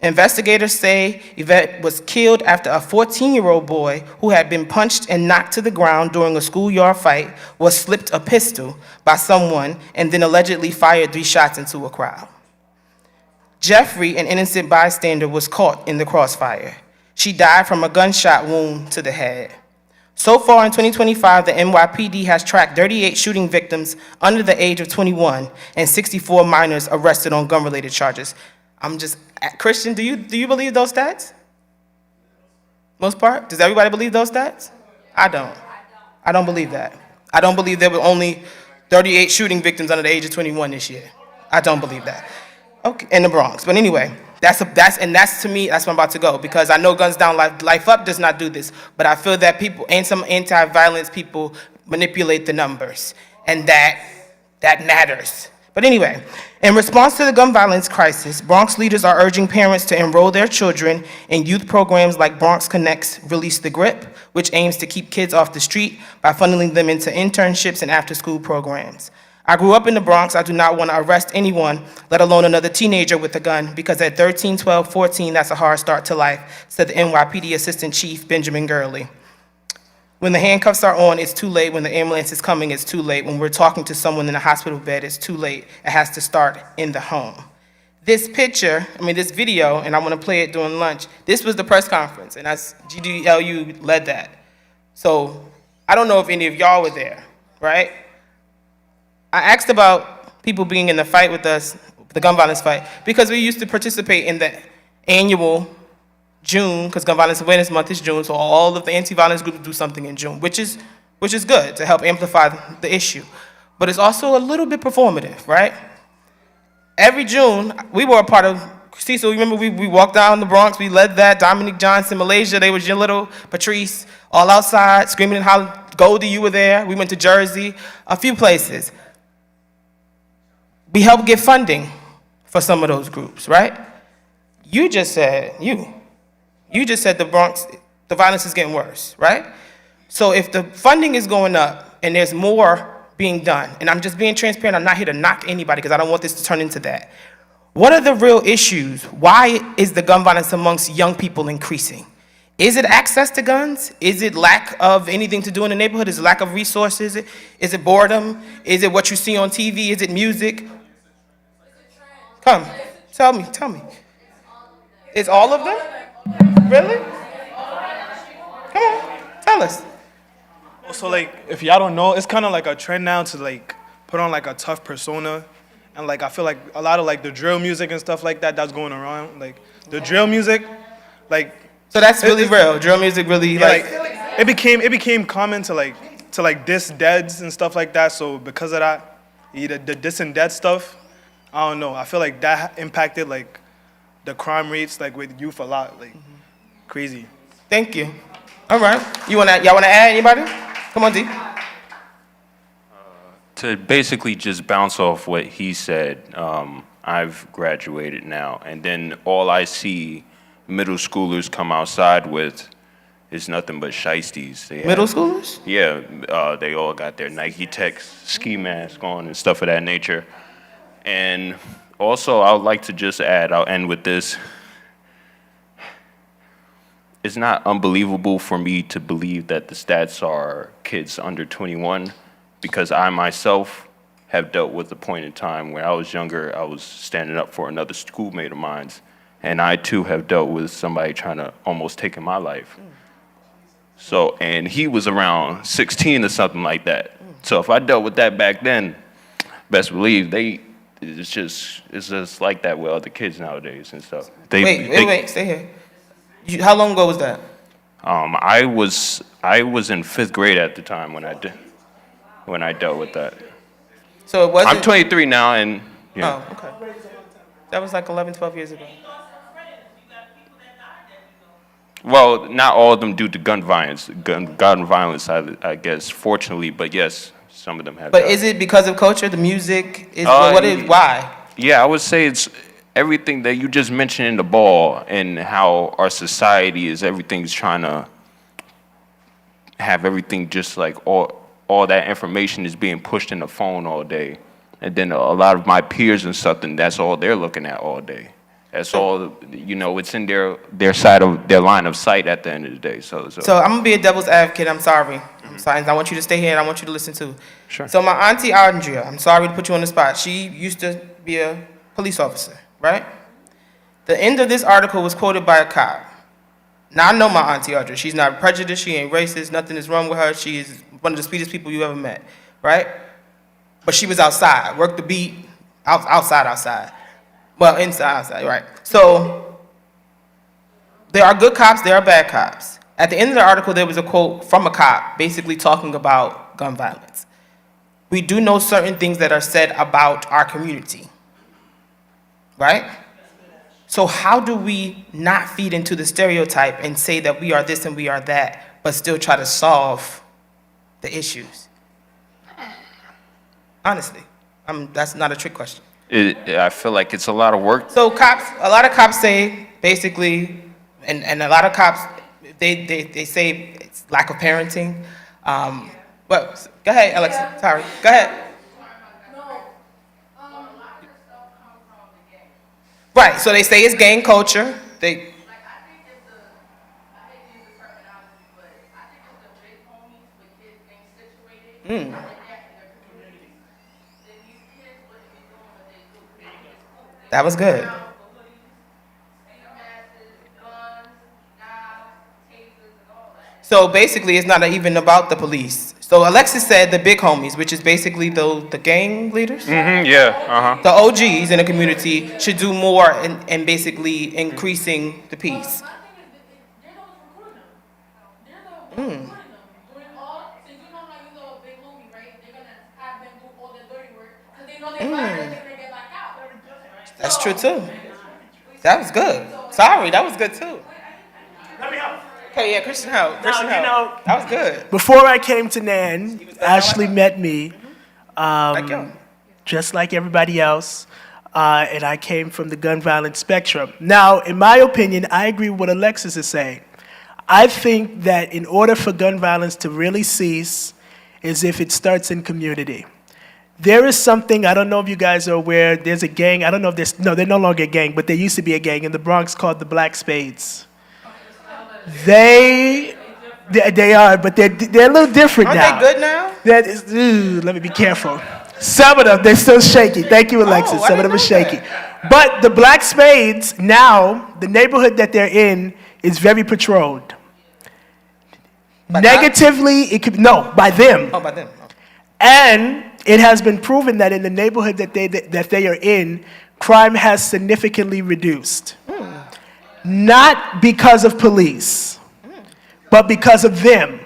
Investigators say Yvette was killed after a 14-year-old boy who had been punched and knocked to the ground during a schoolyard fight was slipped a pistol by someone and then allegedly fired 3 shots into a crowd. Jeffrey, an innocent bystander, was caught in the crossfire. She died from a gunshot wound to the head. So far in 2025, the NYPD has tracked 38 shooting victims under the age of 21 and 64 minors arrested on gun-related charges. Christian, do you believe those stats? Most part? Does everybody believe those stats? I don't. I don't believe that. I don't believe there were only 38 shooting victims under the age of 21 this year. I don't believe that. Okay, in the Bronx. But anyway, that's to me, that's where I'm about to go, because I know Guns Down, Life Up does not do this, but I feel that people and some anti-violence people manipulate the numbers, and that matters, But anyway, in response to the gun violence crisis, Bronx leaders are urging parents to enroll their children in youth programs like Bronx Connect's Release the Grip, which aims to keep kids off the street by funneling them into internships and after-school programs. I grew up in the Bronx. I do not want to arrest anyone, let alone another teenager with a gun, because at 13, 12, 14, that's a hard start to life, said the NYPD Assistant Chief Benjamin Gurley. When the handcuffs are on, it's too late. When the ambulance is coming, it's too late. When we're talking to someone in a hospital bed, it's too late. It has to start in the home. This video, and I'm gonna play it during lunch, this was the press conference, and that's GDLU led that. So I don't know if any of y'all were there, right? I asked about people being in the fight with us, the gun violence fight, because we used to participate in the annual June, because Gun Violence Awareness Month is June, so all of the anti-violence groups do something in June, which is good to help amplify the issue. But it's also a little bit performative, right? Every June, we were a part of, Cecil, remember we walked down the Bronx, we led that, Dominique Johnson, Malaysia, they was your little Patrice, all outside, screaming and hollering. Goldie, you were there. We went to Jersey, a few places. We helped get funding for some of those groups, right? You just said the Bronx, the violence is getting worse, right? So if the funding is going up and there's more being done, and I'm just being transparent, I'm not here to knock anybody because I don't want this to turn into that. What are the real issues? Why is the gun violence amongst young people increasing? Is it access to guns? Is it lack of anything to do in the neighborhood? Is it lack of resources? Is it boredom? Is it what you see on TV? Is it music? Come, tell me. It's all of them? Really? Come on, tell us. Also, like, if y'all don't know, it's kind of like a trend now to like put on like a tough persona, and like I feel like a lot of like the drill music and stuff like that that's going around, like the drill music, like. So that's really real. Drill music really yeah, like it became common to like diss deads and stuff like that. So because of that, the diss and dead stuff, I don't know. I feel like that impacted like the crime rates like with youth a lot, like crazy. Thank you. All right. Y'all wanna add anybody? Come on, D. To basically just bounce off what he said, I've graduated now, and then all I see middle schoolers come outside with is nothing but shiesties. Middle schoolers? Yeah, they all got their Nike Tech ski mask on and stuff of that nature. And also, I would like to just add, I'll end with this. It's not unbelievable for me to believe that the stats are kids under 21, because I myself have dealt with a point in time where I was younger, I was standing up for another schoolmate of mine's, and I too have dealt with somebody trying to almost take my life. So, and he was around 16 or something like that. So if I dealt with that back then, best believe it's just like that with other kids nowadays and stuff. Wait, stay here. How long ago was that? I was in 5th grade at the time when I dealt with that. So it wasn't. I'm 23 now, and yeah. Oh, okay. That was like 11, 12 years ago. Well, not all of them due to gun violence. Gun violence, I guess, fortunately, but yes, some of them have. But is it because of culture, the music? Why? Yeah, I would say it's everything that you just mentioned in the ball, and how our society is, everything's trying to have everything just like all that information is being pushed in the phone all day. And then a lot of my peers and stuff, and that's all they're looking at all day. That's all, it's in their side of their line of sight at the end of the day. So I'm gonna be a devil's advocate. I'm sorry. I'm sorry. I want you to stay here and I want you to listen too. Sure. So my auntie Andrea, I'm sorry to put you on the spot. She used to be a police officer, right? The end of this article was quoted by a cop. Now I know my auntie Andrea. She's not prejudiced. She ain't racist. Nothing is wrong with her. She is one of the sweetest people you ever met, right? But she was outside, worked the beat, outside. Well, outside, right. So there are good cops, there are bad cops. At the end of the article, there was a quote from a cop basically talking about gun violence. We do know certain things that are said about our community, right? So how do we not feed into the stereotype and say that we are this and we are that, but still try to solve the issues? Honestly. That's not a trick question. I feel like it's a lot of work. So a lot of cops say basically, and a lot of cops, they say it's lack of parenting. But go ahead, Alexa. Sorry, go ahead. Right. So they say it's gang culture. That was good. So basically, it's not even about the police. So Alexis said the big homies, which is basically the gang leaders. Yeah. The OGs in the community should do more in basically increasing the peace. That's true too. That was good. Sorry, that was good too. Okay, yeah, Christian help. Christian help. That was good. Before I came to Nan, Ashley met me, just like everybody else, and I came from the gun violence spectrum. Now, in my opinion, I agree with what Alexis is saying. I think that in order for gun violence to really cease is if it starts in community. There is something, I don't know if you guys are aware, there's a gang, I don't know if there's, no, they're no longer a gang, but there used to be a gang in the Bronx called the Black Spades. They are, but they're a little different now. Aren't they good now? That is, let me be careful. Some of them, they're still shaky. Thank you, Alexis. Some of them are shaky. But the Black Spades, now, the neighborhood that they're in is very patrolled. Negatively, it could, no, by them. Oh, by them. Okay. And it has been proven that in the neighborhood that they are in, crime has significantly reduced. Not because of police, but because of them,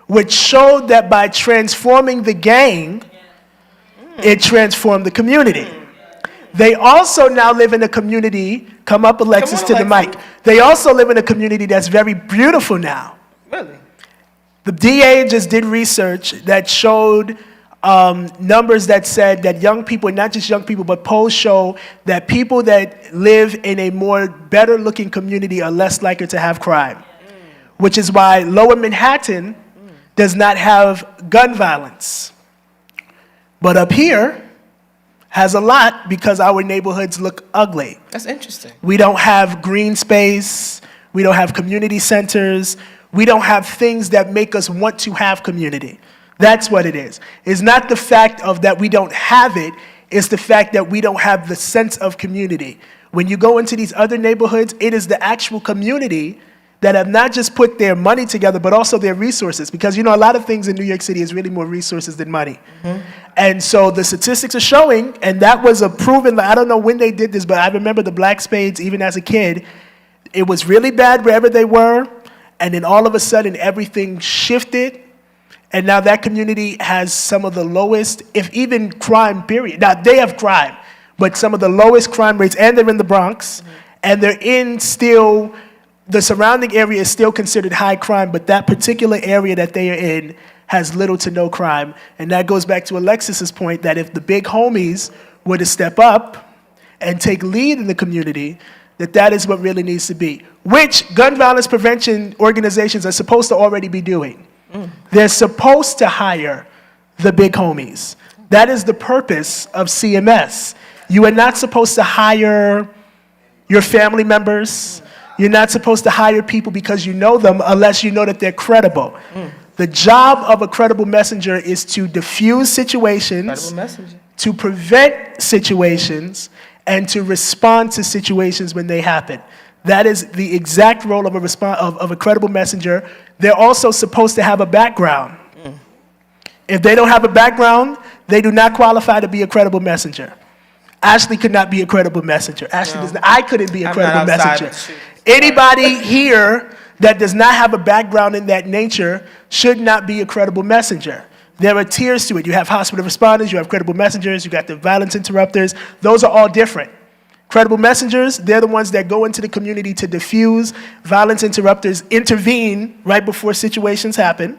which showed that by transforming the gang, it transformed the community. They also now live in a community, come up Alexis to the mic, they also live in a community that's very beautiful now. Really? The DA just did research that showed numbers that said that young people, not just young people, but polls show that people that live in a more better looking community are less likely to have crime, which is why Lower Manhattan does not have gun violence. But up here has a lot because our neighborhoods look ugly. That's interesting. We don't have green space, we don't have community centers, we don't have things that make us want to have community. That's what it is. It's not the fact of that we don't have it, it's the fact that we don't have the sense of community. When you go into these other neighborhoods, it is the actual community that have not just put their money together, but also their resources. Because, you know, a lot of things in New York City is really more resources than money. And so the statistics are showing, and that was a proven, I don't know when they did this, but I remember the Black Spades, even as a kid, it was really bad wherever they were, and then all of a sudden everything shifted, and now that community has some of the lowest, if even crime, period. Now, they have crime, but some of the lowest crime rates, and they're in the Bronx, and they're in still, the surrounding area is still considered high crime, but that particular area that they are in has little to no crime. And that goes back to Alexis's point that if the big homies were to step up and take lead in the community, that is what really needs to be, which gun violence prevention organizations are supposed to already be doing. They're supposed to hire the big homies. That is the purpose of CMS. You are not supposed to hire your family members. You're not supposed to hire people because you know them unless you know that they're credible. The job of a credible messenger is to diffuse situations, to prevent situations, and to respond to situations when they happen. That is the exact role of a credible messenger. They're also supposed to have a background. If they don't have a background, they do not qualify to be a credible messenger. Ashley could not be a credible messenger. I couldn't be a credible messenger. Anybody here that does not have a background in that nature should not be a credible messenger. There are tiers to it. You have hospital responders, you have credible messengers, you got the violence interrupters. Those are all different. Credible messengers, they're the ones that go into the community to diffuse. Violence interrupters intervene right before situations happen.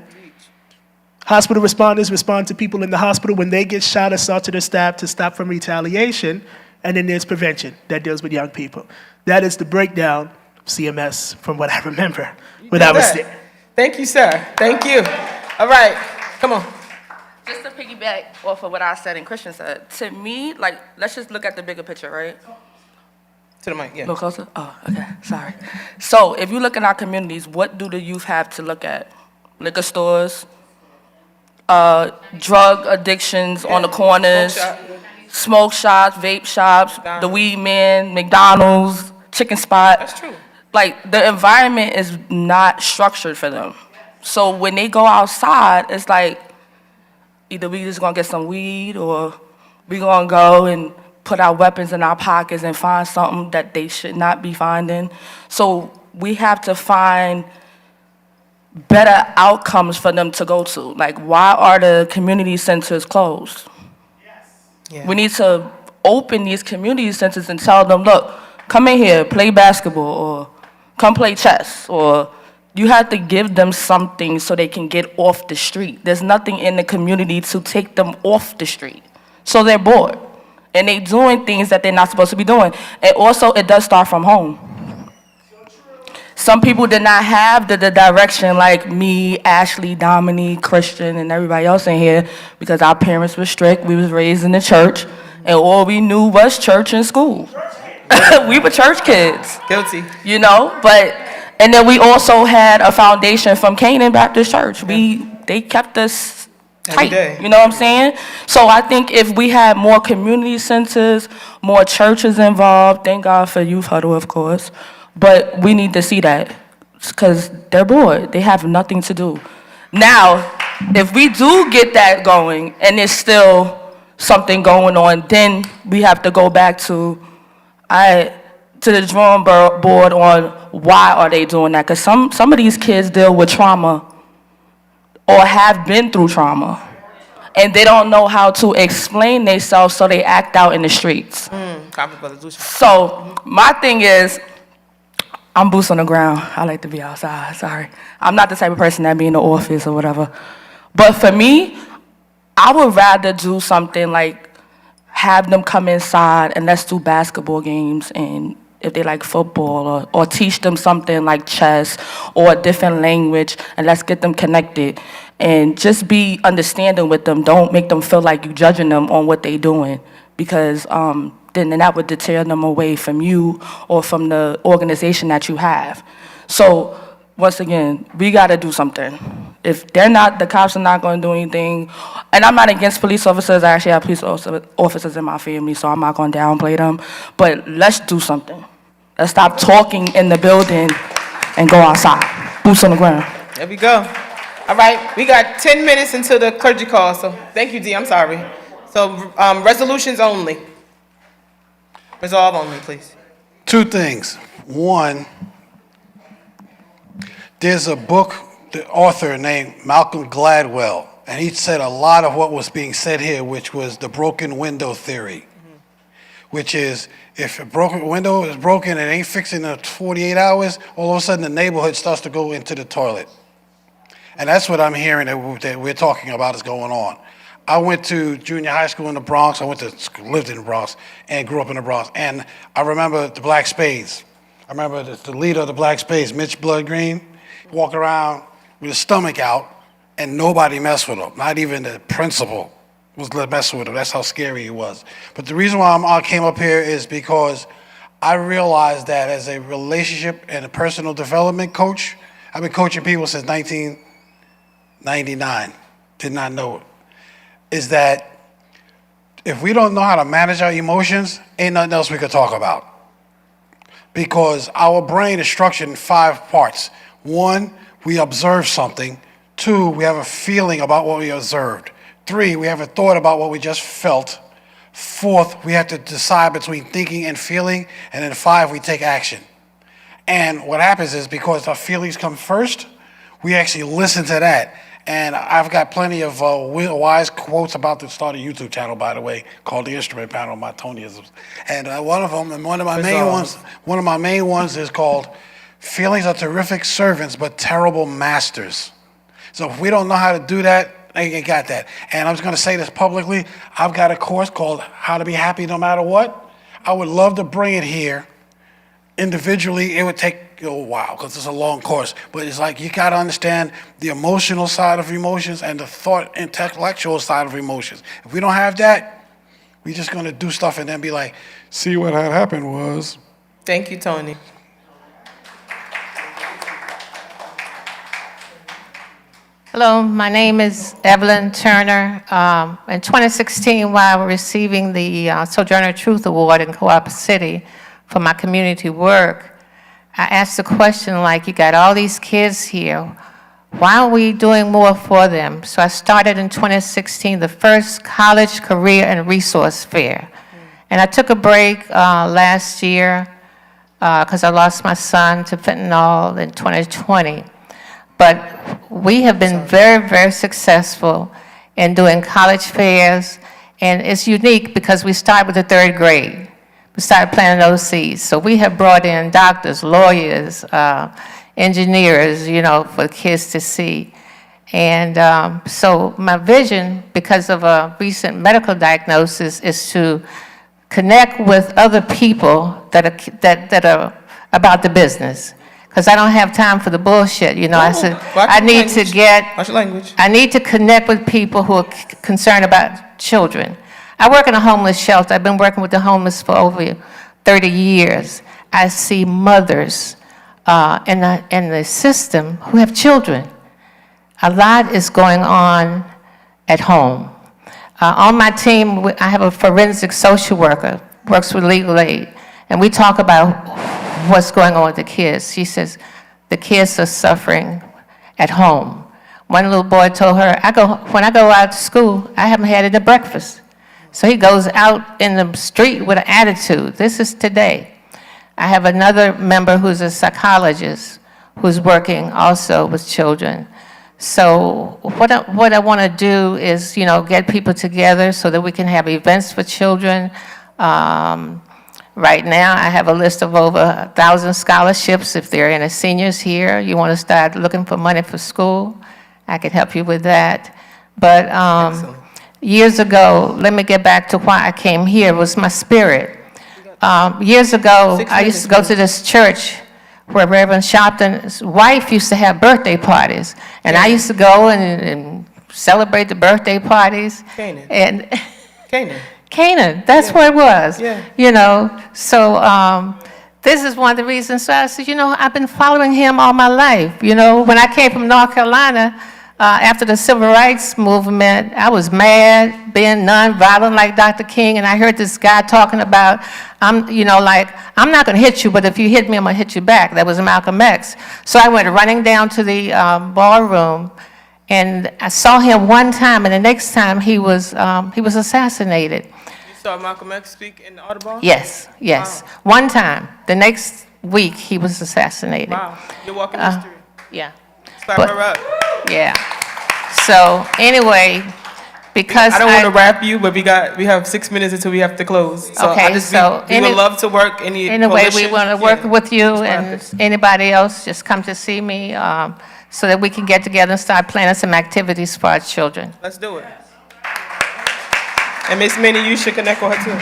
Hospital responders respond to people in the hospital when they get shot, assaulted, or stabbed to stop from retaliation. And then there's prevention that deals with young people. That is the breakdown of CMS from what I remember when I was there. Thank you, sir. Thank you. All right, come on. Just to piggyback off of what I said and Christian said, to me, like, let's just look at the bigger picture, right? To the mic, yeah. A little closer? Oh, okay, sorry. So if you look in our communities, what do the youth have to look at? Liquor stores, drug addictions on the corners, smoke shops, vape shops, the weed man, McDonald's, chicken spot. That's true. Like, the environment is not structured for them. So when they go outside, it's like, either we just gonna get some weed or we gonna go and put our weapons in our pockets and find something that they should not be finding. So we have to find better outcomes for them to go to. Like, why are the community centers closed? Yeah. We need to open these community centers and tell them, look, come in here, play basketball, or come play chess, or you have to give them something so they can get off the street. There's nothing in the community to take them off the street. So they're bored. And they're doing things that they're not supposed to be doing. And also, it does start from home. Some people did not have the direction like me, Ashley, Dominique, Christian, and everybody else in here because our parents were strict. We was raised in the church, and all we knew was church and school. We were church kids. Guilty. You know, and then we also had a foundation from Canaan Baptist Church. They kept us Every tight, day. you know what I'm saying? So I think if we had more community centers, more churches involved, thank God for Youth Huddle, of course, but we need to see that because they're bored. They have nothing to do. Now, if we do get that going and there's still something going on, then we have to go back to the drawing board on why are they doing that? Because some of these kids deal with trauma or have been through trauma, and they don't know how to explain themselves, so they act out in the streets. So my thing is, I'm boots on the ground. I like to be outside, sorry. I'm not the type of person that be in the office or whatever. But for me, I would rather do something like have them come inside and let's do basketball games, and if they like football, or teach them something like chess or a different language, and let's get them connected and just be understanding with them. Don't make them feel like you judging them on what they doing, because then that would deter them away from you or from the organization that you have. So once again, we got to do something. If the cops are not going to do anything, and I'm not against police officers. I actually have police officers in my family, so I'm not going to downplay them. But let's do something. Let's stop talking in the building and go outside. Boots on the ground. There we go. All right, we got 10 minutes until the clergy call, so thank you, Dee, I'm sorry. So resolutions only. Resolve only, please. Two things. One, there's a book, the author named Malcolm Gladwell, and he said a lot of what was being said here, which was the broken window theory, which is if a broken window is broken and it ain't fixed in 48 hours, all of a sudden the neighborhood starts to go into the toilet. And that's what I'm hearing that we're talking about is going on. I went to junior high school in the Bronx. Lived in the Bronx and grew up in the Bronx. And I remember the Black Spades. I remember the leader of the Black Spades, Mitch Blood Green, walk around with his stomach out and nobody messed with him. Not even the principal was messing with him. That's how scary he was. But the reason why I came up here is because I realized that as a relationship and a personal development coach, I've been coaching people since 1999. Did not know it. Is that if we don't know how to manage our emotions, ain't nothing else we could talk about. Because our brain is structured in 5 parts. 1, we observe something. 2, we have a feeling about what we observed. 3, we have a thought about what we just felt. 4th, we have to decide between thinking and feeling. And then 5, we take action. And what happens is because our feelings come first, we actually listen to that. And I've got plenty of wise quotes about to start a YouTube channel, by the way, called The Instrument Panel, my Tonyisms. And one of them, and one of my main ones is called "Feelings are terrific servants, but terrible masters." So if we don't know how to do that, They ain't got that. And I'm just going to say this publicly. I've got a course called How to Be Happy No Matter What. I would love to bring it here. Individually, it would take a while because it's a long course. But it's like you got to understand the emotional side of emotions and the thought intellectual side of emotions. If we don't have that, we're just going to do stuff and then be like, see what had happened was. Thank you, Tony. Hello, my name is Evelyn Turner. In 2016, while receiving the Sojourner Truth Award in Co-op City for my community work, I asked a question like, you got all these kids here, why aren't we doing more for them? So I started in 2016 the first college career and resource fair. And I took a break last year because I lost my son to fentanyl in 2020. But we have been very, very successful in doing college fairs, and it's unique because we start with the third grade. We started planting those seeds. So we have brought in doctors, lawyers, engineers, you know, for kids to see. And so my vision, because of a recent medical diagnosis, is to connect with other people that are about the business. Because I don't have time for the bullshit, you know. I said, I need to Watch your language. I need to connect with people who are concerned about children. I work in a homeless shelter. I've been working with the homeless for over 30 years. I see mothers in the system who have children. A lot is going on at home. On my team, I have a forensic social worker, works with legal aid, and we talk about what's going on with the kids. She says, the kids are suffering at home. One little boy told her, when I go out to school, I haven't had any breakfast. So he goes out in the street with an attitude. This is today. I have another member who's a psychologist who's working also with children. So what I want to do is, you know, get people together so that we can have events for children. Right now, I have a list of over 1,000 scholarships. If there are any seniors here, you want to start looking for money for school, I can help you with that. But years ago, let me get back to why I came here, it was my spirit. Years ago, I used to go to this church where Reverend Sharpton's wife used to have birthday parties. And I used to go and celebrate the birthday parties. Canaan. Canaan, that's what it was. Yeah. You know, so this is one of the reasons. So I said, you know, I've been following him all my life. You know, when I came from North Carolina, after the Civil Rights Movement, I was mad, being nonviolent like Dr. King, and I heard this guy talking about, you know, like, I'm not going to hit you, but if you hit me, I'm going to hit you back. That was Malcolm X. So I went running down to the ballroom, and I saw him one time, and the next time he was assassinated. You saw Malcolm X speak in the Audubon? Yes. Wow. One time. The next week, he was assassinated. Wow, you're walking history. Yeah. Clap her up. Yeah. So anyway, because I don't want to wrap you, but we have 6 minutes until we have to close. So okay, we would love to work anyway, we want to work with you and anybody else. Just come to see me so that we can get together and start planning some activities for our children. Let's do it. And Miss Minnie, you should connect with her too.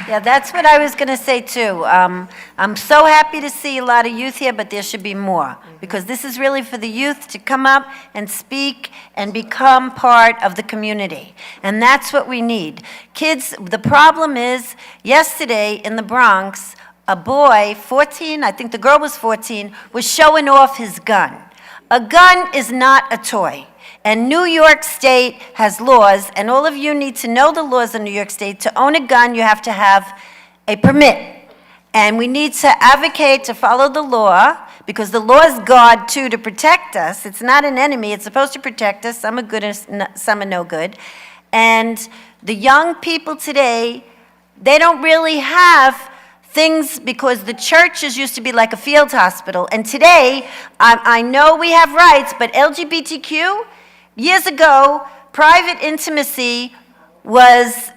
Yeah, that's what I was going to say too. I'm so happy to see a lot of youth here, but there should be more because this is really for the youth to come up and speak and become part of the community. And that's what we need. Kids, the problem is yesterday in the Bronx, a boy, 14, I think the girl was 14, was showing off his gun. A gun is not a toy. And New York State has laws, and all of you need to know the laws of New York State. To own a gun, you have to have a permit. And we need to advocate to follow the law, because the law is God, too, to protect us. It's not an enemy. It's supposed to protect us. Some are good and some are no good. And the young people today, they don't really have things because the churches used to be like a field hospital. And today, I know we have rights, but LGBTQ, years ago, private intimacy was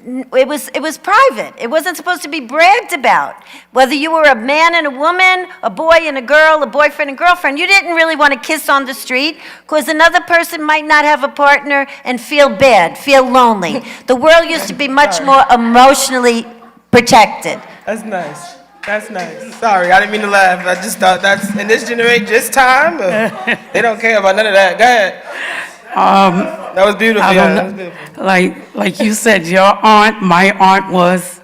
it was private. It wasn't supposed to be bragged about. Whether you were a man and a woman, a boy and a girl, a boyfriend and girlfriend, you didn't really want to kiss on the street because another person might not have a partner and feel bad, feel lonely. The world used to be much more emotionally protected. That's nice. That's nice. Sorry, I didn't mean to laugh. I just thought that's, in this generation, this time, they don't care about none of that. Go ahead. That was beautiful. I Yeah, don't that was know. beautiful. Like you said, your aunt, my aunt was,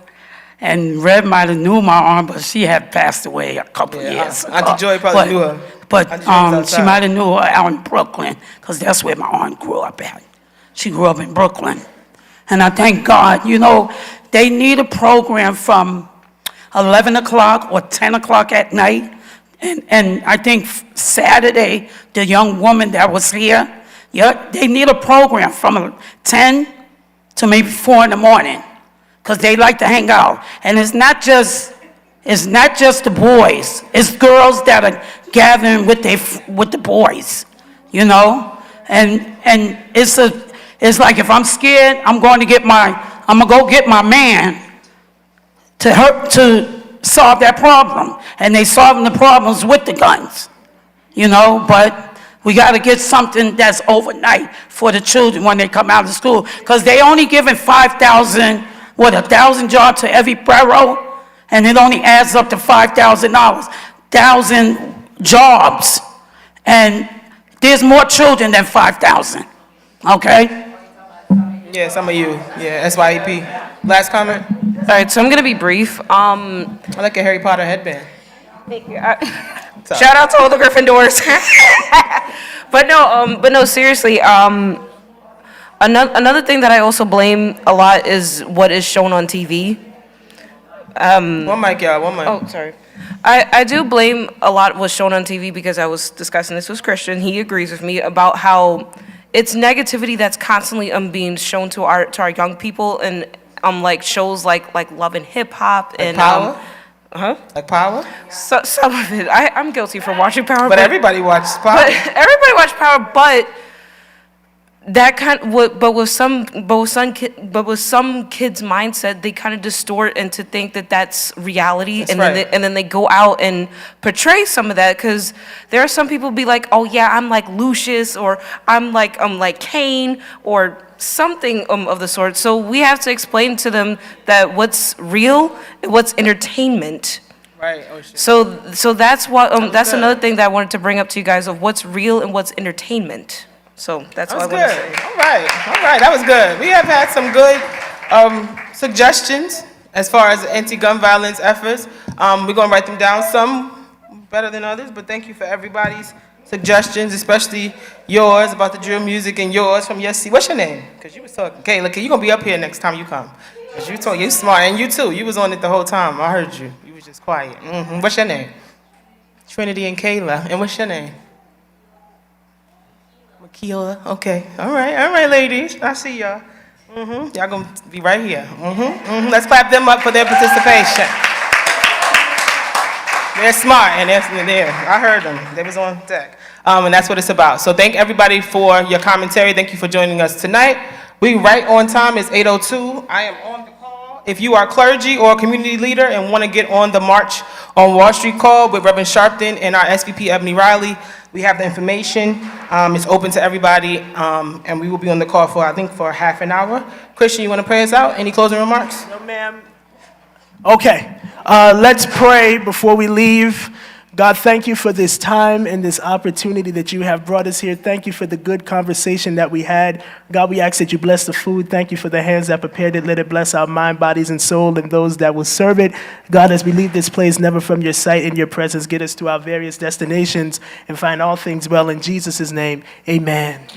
and Red might have knew my aunt, but she had passed away a couple years ago. Auntie Joy probably knew her. But Auntie Joy was she outside. might have knew her out in Brooklyn, because that's where my aunt grew up at. She grew up in Brooklyn. And I thank God, you know, they need a program from 11 o'clock or 10 o'clock at night. And I think Saturday, the young woman that was here, yeah, they need a program from 10 to maybe 4 in the morning, because they like to hang out. And it's not just the boys. It's girls that are gathering with the boys, you know. And it's like, if I'm scared, I'm gonna go get my man to solve that problem. And they solving the problems with the guns, you know. But we got to get something that's overnight for the children when they come out of school, because they only giving 5,000, 1,000 jobs to every borough, and it only adds up to $5,000, 1,000 jobs, and there's more children than 5,000. Okay. Yeah, some of you. Yeah, SYEP. Last comment. All right, so I'm gonna be brief. I like a Harry Potter headband. Shout out to all the Gryffindors. but no, seriously. Another thing that I also blame a lot is what is shown on TV. One mic, y'all. One mic. Oh, sorry. I do blame a lot what's shown on TV, because I was discussing this with Christian. He agrees with me about how it's negativity that's constantly being shown to our young people, and like shows like Love and Hip Hop and Power? Like Power? So, some of it. I'm guilty for watching Power. But everybody watches Power. But everybody watches Power, but that but with some kids' mindset, they kind of distort and to think that that's reality, That's and right. then they go out and portray some of that, because there are some people be like, oh yeah, I'm like Lucius, or I'm like Kane, or something of the sort. So we have to explain to them that what's real and what's entertainment. Right. Oh shit. So that's what that's good. another thing that I wanted to bring up to you guys, of what's real and what's entertainment. So that's what I want to say. All right, that was good. We have had some good suggestions as far as anti-gun violence efforts. We're gonna write them down, some better than others, but thank you for everybody's suggestions, especially yours about the drill music, and yours from your seat. What's your name? Because you was talking. Okay, look, you're gonna be up here next time you come. Because you smart, and you too. You was on it the whole time. I heard you. You was just quiet. What's your name? Trinity and Kayla. And what's your name? Makila. Okay. All right, ladies. I see y'all. Y'all gonna be right here. Let's clap them up for their participation. They're smart, and they're there. I heard them. They was on deck. And that's what it's about. So thank everybody for your commentary. Thank you for joining us tonight. We right on time. It's 8:02. I am on the call. If you are clergy or a community leader and want to get on the March on Wall Street call with Reverend Sharpton and our SVP Ebony Riley, we have the information. It's open to everybody, and we will be on the call for, I think, for half an hour. Christian, you want to pray us out? Any closing remarks? No, ma'am. Okay, let's pray before we leave. God, thank you for this time and this opportunity that you have brought us here. Thank you for the good conversation that we had. God, we ask that you bless the food. Thank you for the hands that prepared it. Let it bless our mind, bodies, and soul, and those that will serve it. God, as we leave this place, never from your sight and your presence, get us to our various destinations and find all things well. In Jesus' name, amen.